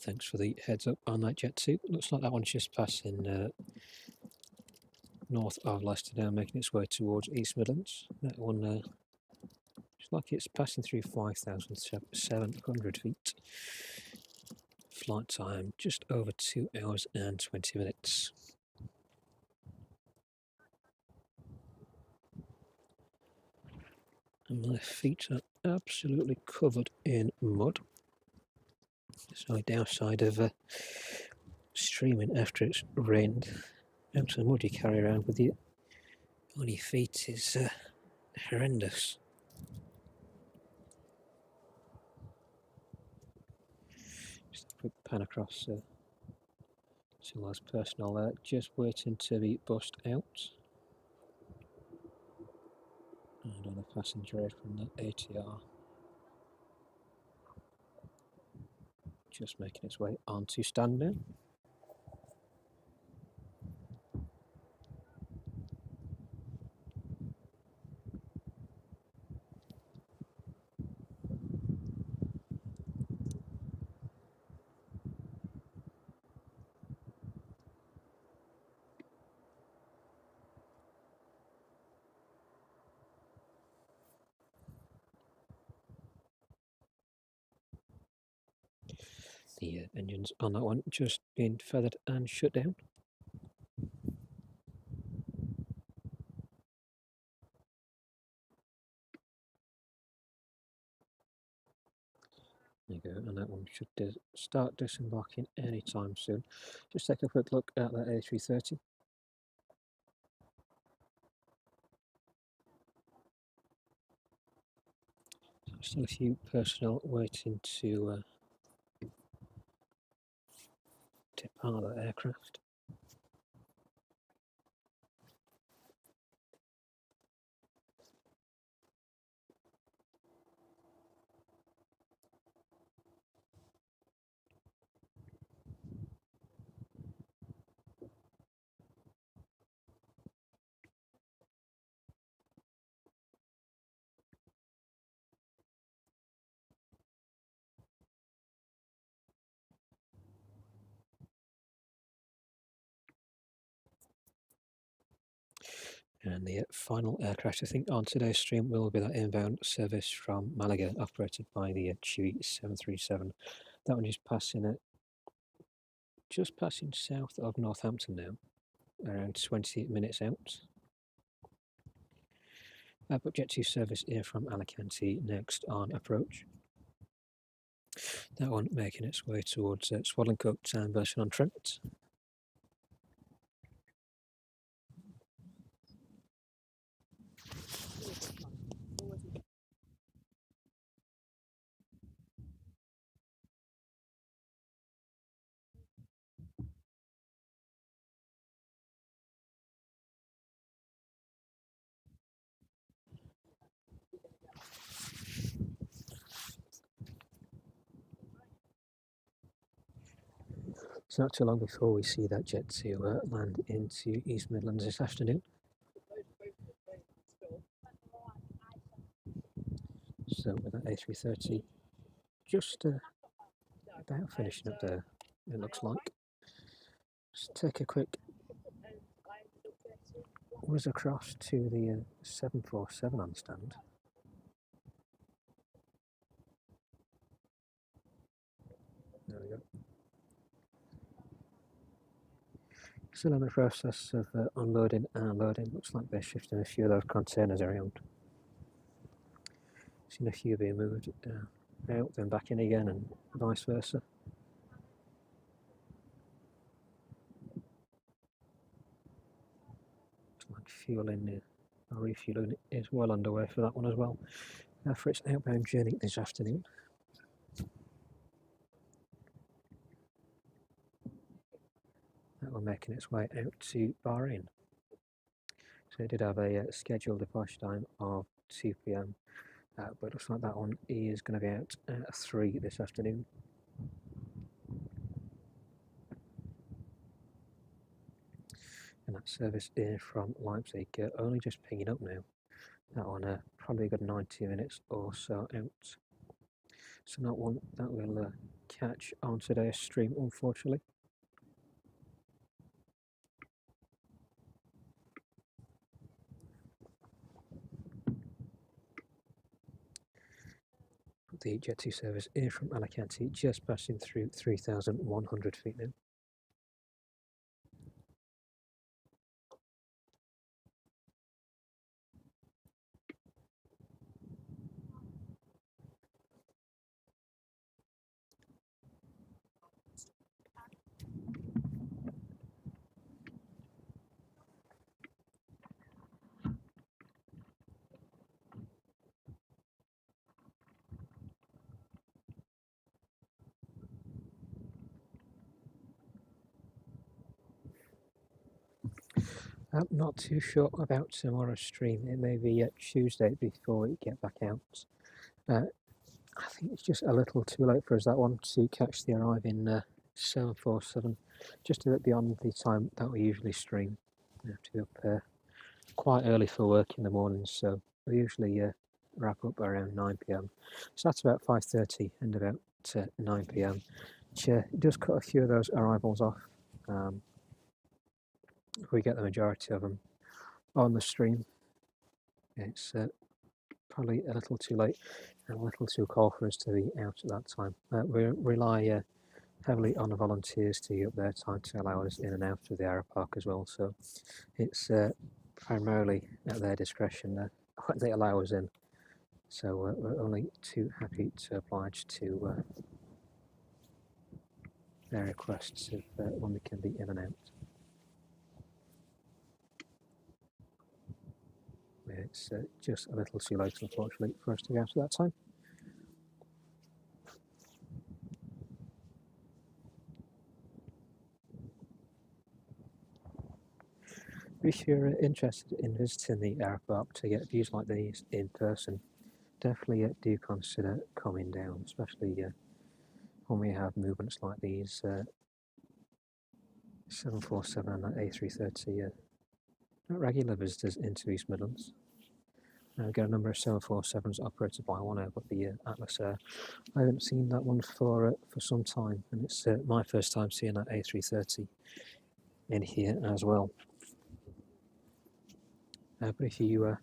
Thanks for the heads up on that jet too. Looks like that one's just passing north of Leicester now, making its way towards East Midlands. That one looks like it's passing through 5,700 feet. Flight time just over 2 hours and 20 minutes. And my feet are absolutely covered in mud. It's the downside of streaming after it's rained. The amount of mud you carry around with you on your feet is horrendous. Just a quick pan across to last personnel there, just waiting to be bussed out. And on a passenger from the ATR. Just making its way onto stand now. The engines on that one just being feathered and shut down. There you go, and that one should start disembarking anytime soon. Just take a quick look at that A330. Still a few personnel waiting to depart that aircraft. And the final aircraft, I think, on today's stream will be that inbound service from Malaga, operated by the Chewy 737. That one is passing just passing south of Northampton now, around 20 minutes out. But Jet 2 service here from Alicante next on approach. That one making its way towards Swadlincote and Burton-on-Trent. It's not too long before we see that jet to land into East Midlands this afternoon. So with that A330 just about finishing up there, it looks like. Just take a quick whiz across to the 747 on stand. There we go. Still in the process of unloading and loading. Looks like they're shifting a few of those containers around. Seen a few being moved out, then back in again, and vice versa. Looks like fueling or refueling is well underway for that one as well. For its outbound journey this afternoon. That one making its way out to Bahrain. So it did have a scheduled departure time of 2 p.m. But it looks like that one is going to be out at 3 this afternoon. And that service in from Leipzig only just pinging up now. That one probably a good 90 minutes or so out. So not one that we'll catch on today's stream, unfortunately. The Jet 2 service in from Alicante just passing through 3,100 feet now. I'm not too sure about tomorrow's stream. It may be Tuesday before we get back out. I think it's just a little too late for us, that one, to catch the arriving 747. Just a bit beyond the time that we usually stream. We have to be up quite early for work in the mornings, so we usually wrap up around 9 p.m. So that's about 5:30 and about 9 p.m. Which does cut a few of those arrivals off. We get the majority of them on the stream. It's probably a little too late and a little too cold for us to be out at that time. We rely heavily on the volunteers to get their time to allow us in and out of the aero park as well, so it's primarily at their discretion when they allow us in. So we're only too happy to oblige to their requests of when we can be in and out. It's just a little too late, unfortunately, for us to go out at that time. If you're interested in visiting the aero park to get views like these in person, definitely do consider coming down, especially when we have movements like these 747 and that A330 regular visitors into East Midlands. We've got a number of 747s operated by one air, but the Atlas Air, I haven't seen that one for some time, and it's my first time seeing that A330 in here as well. But if you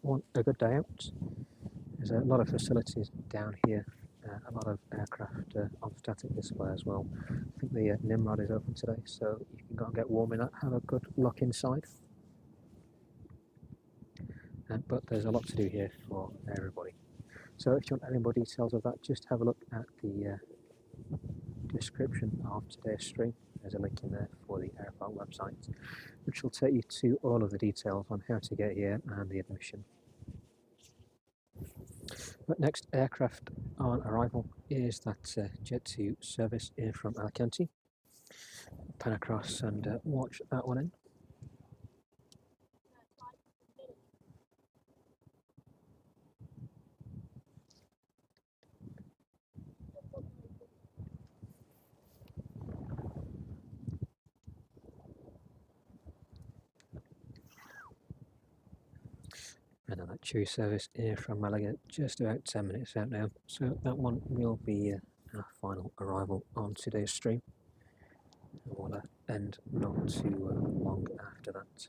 want a good day out, there's a lot of facilities down here, a lot of aircraft on static display as well. I think the Nimrod is open today, so you can go and get warm in that, have a good look inside. But there's a lot to do here for everybody. So if you want any more details of that, just have a look at the description of today's stream. There's a link in there for the airport website, which will take you to all of the details on how to get here and the admission. But next aircraft on arrival is that Jet 2 service in from Alicante. Pan across and watch that one in. And then that Chewy service here from Malaga, just about 10 minutes out now. So that one will be our final arrival on today's stream. And we'll end not too long after that.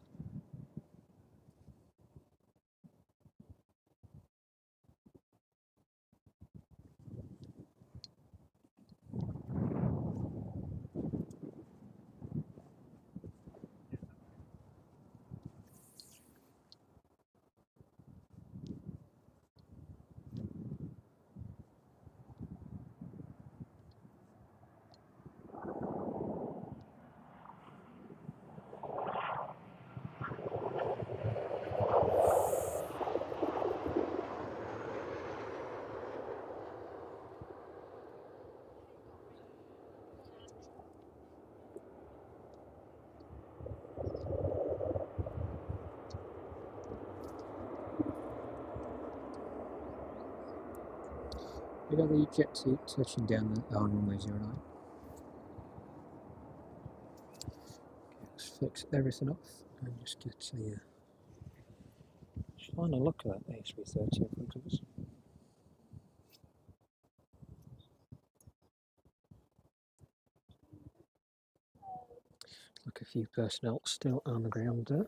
We got the jet to touching down the runway 09. Okay, let's fix everything off and just get a final look at that A330 in front of us. Look, a few personnel still on the ground there.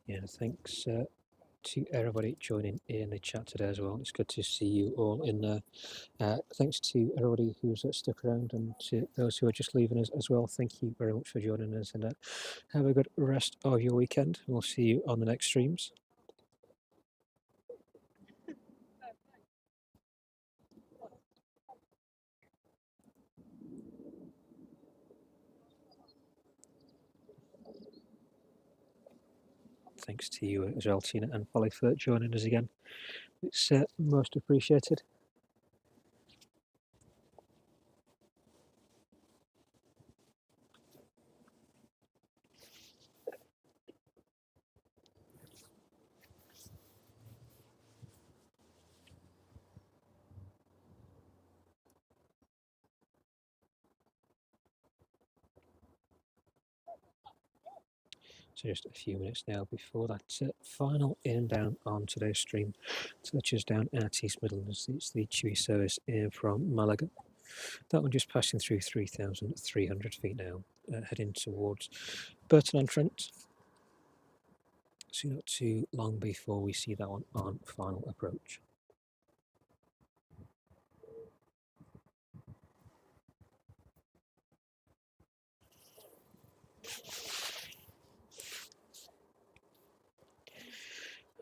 Yeah, thanks to everybody joining in the chat today as well. It's good to see you all in there. Thanks to everybody who's stuck around, and to those who are just leaving us as well. Thank you very much for joining us, and have a good rest of your weekend. We'll see you on the next streams. Thanks to you as well, Tina and Polly, for joining us again. It's most appreciated. So just a few minutes now before that final inbound on today's stream touches down at East Midlands. It's the Chewy service in from Malaga. That one just passing through 3,300 feet now, heading towards Burton-on-Trent. So not too long before we see that one on final approach.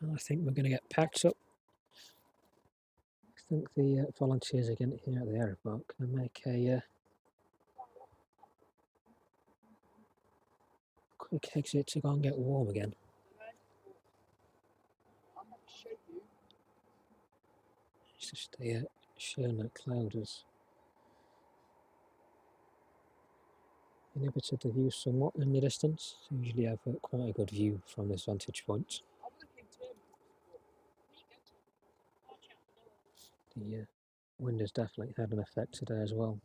Well, I think we're going to get packed up. I think the volunteers are getting here at the airport. Can I make a quick exit to go and get warm again? It's just a sheer cloud has inhibited the view somewhat in the distance. So usually I have quite a good view from this vantage point. The wind has definitely had an effect today as well.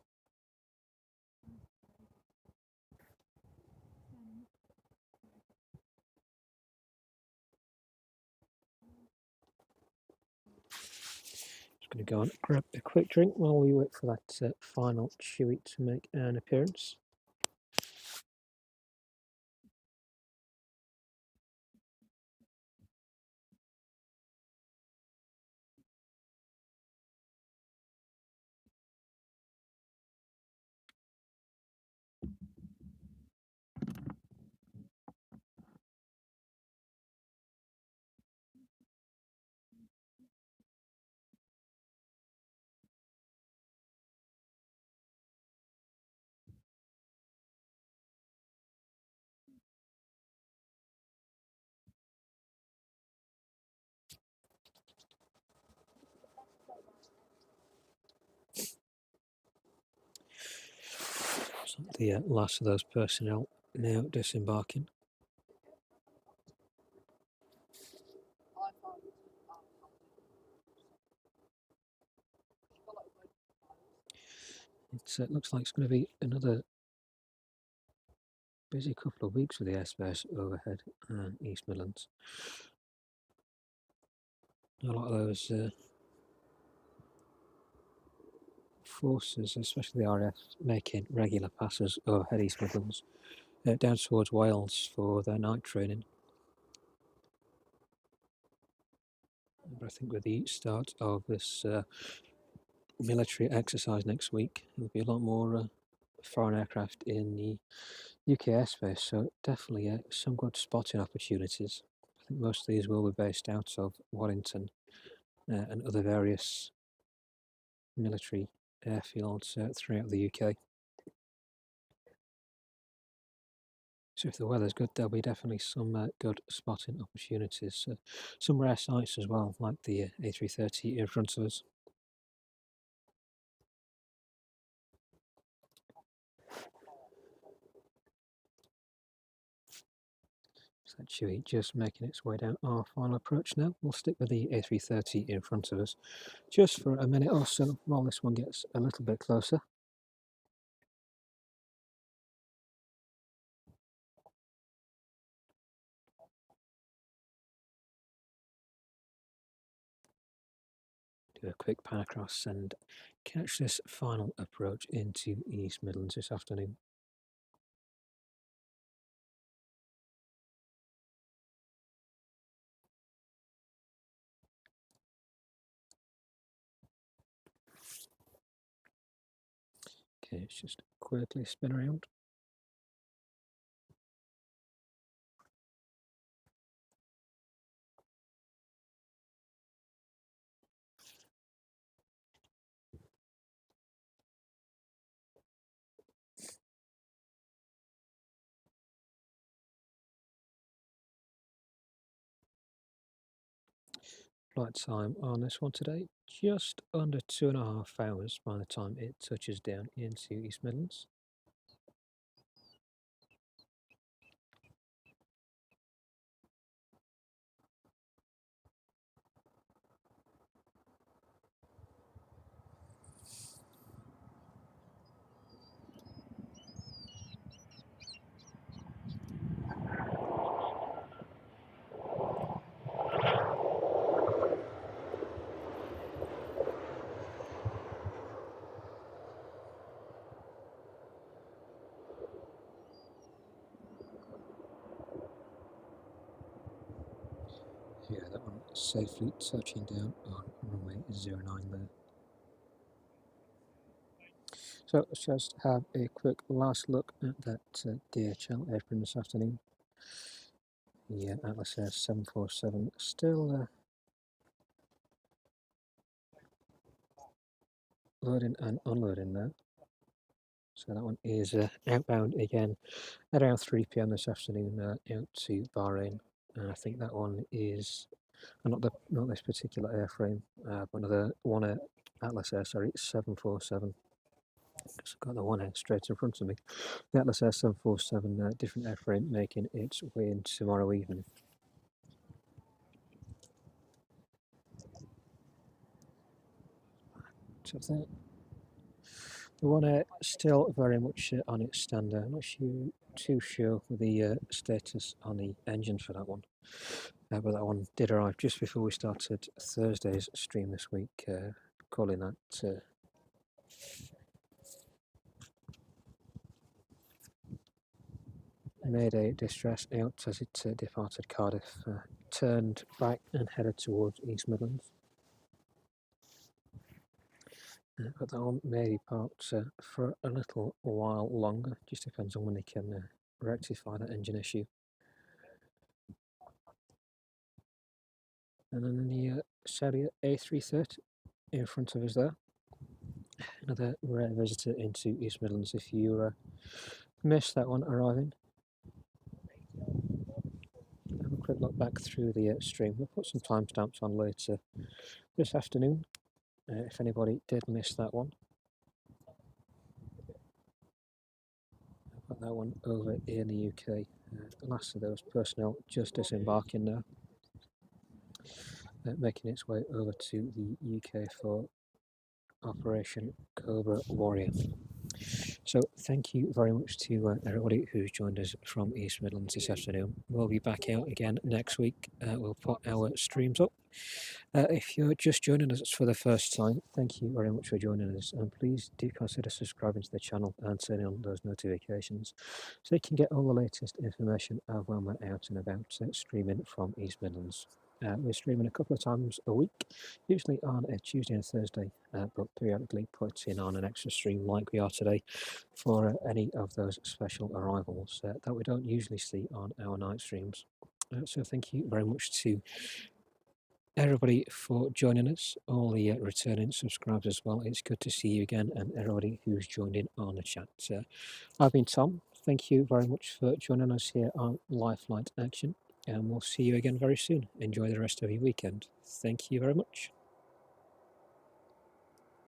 Just going to go and grab a quick drink while we wait for that final Chewy to make an appearance. Looks like the last of those personnel now disembarking. It looks like it's going to be another busy couple of weeks with the airspace overhead and East Midlands. A lot of those forces, especially the RAF, making regular passes overhead East Midlands down towards Wales for their night training. But I think with the start of this military exercise next week, there'll be a lot more foreign aircraft in the UK airspace, so definitely some good spotting opportunities. I think most of these will be based out of Wellington and other various military airfields throughout the UK. So if the weather's good, there'll be definitely some good spotting opportunities. Some rare sights as well, like the A330 in front of us. So Chewy just making its way down our final approach now. We'll stick with the A330 in front of us just for a minute or so while this one gets a little bit closer. Do a quick pan across and catch this final approach into East Midlands this afternoon. Okay, let's just quickly spin around. Flight time on this one today, just under 2.5 hours by the time it touches down into East Midlands. Yeah, that one safely touching down on runway 09 there. So let's just have a quick last look at that DHL apron this afternoon. Yeah, Atlas Air 747 still loading and unloading there. So that one is outbound again at around 3 p.m. this afternoon out to Bahrain. And I think that one is not this particular airframe, but another one Atlas Air, sorry, 747. Just got the one air straight in front of me. The Atlas Air 747, different airframe, making its way in tomorrow evening. So that the one air still very much on its standard. I'm not too sure with the status on the engine for that one. But that one did arrive just before we started Thursday's stream this week, calling that Mayday distress out as it departed Cardiff, turned back and headed towards East Midlands. But that one may be parked for a little while longer, just depends on when they can rectify that engine issue. And then the Saudi A330 in front of us there. Another rare visitor into East Midlands if you missed that one arriving. Have a quick look back through the stream. We'll put some timestamps on later this afternoon if anybody did miss that one. Got that one over in the UK. Last of those personnel just disembarking now, making its way over to the UK for Operation Cobra Warrior. So thank you very much to everybody who's joined us from East Midlands this afternoon. We'll be back out again next week. We'll put our streams up. If you're just joining us for the first time, thank you very much for joining us, and please do consider subscribing to the channel and turning on those notifications so you can get all the latest information of when we're out and about streaming from East Midlands. We're streaming a couple of times a week, usually on a Tuesday and Thursday, but periodically putting on an extra stream like we are today for any of those special arrivals that we don't usually see on our night streams. So thank you very much to everybody for joining us, all the returning subscribers as well. It's good to see you again, and everybody who's joined in on the chat. I've been Tom. Thank you very much for joining us here on Live Flight Action, and we'll see you again very soon. Enjoy the rest of your weekend. Thank you very much.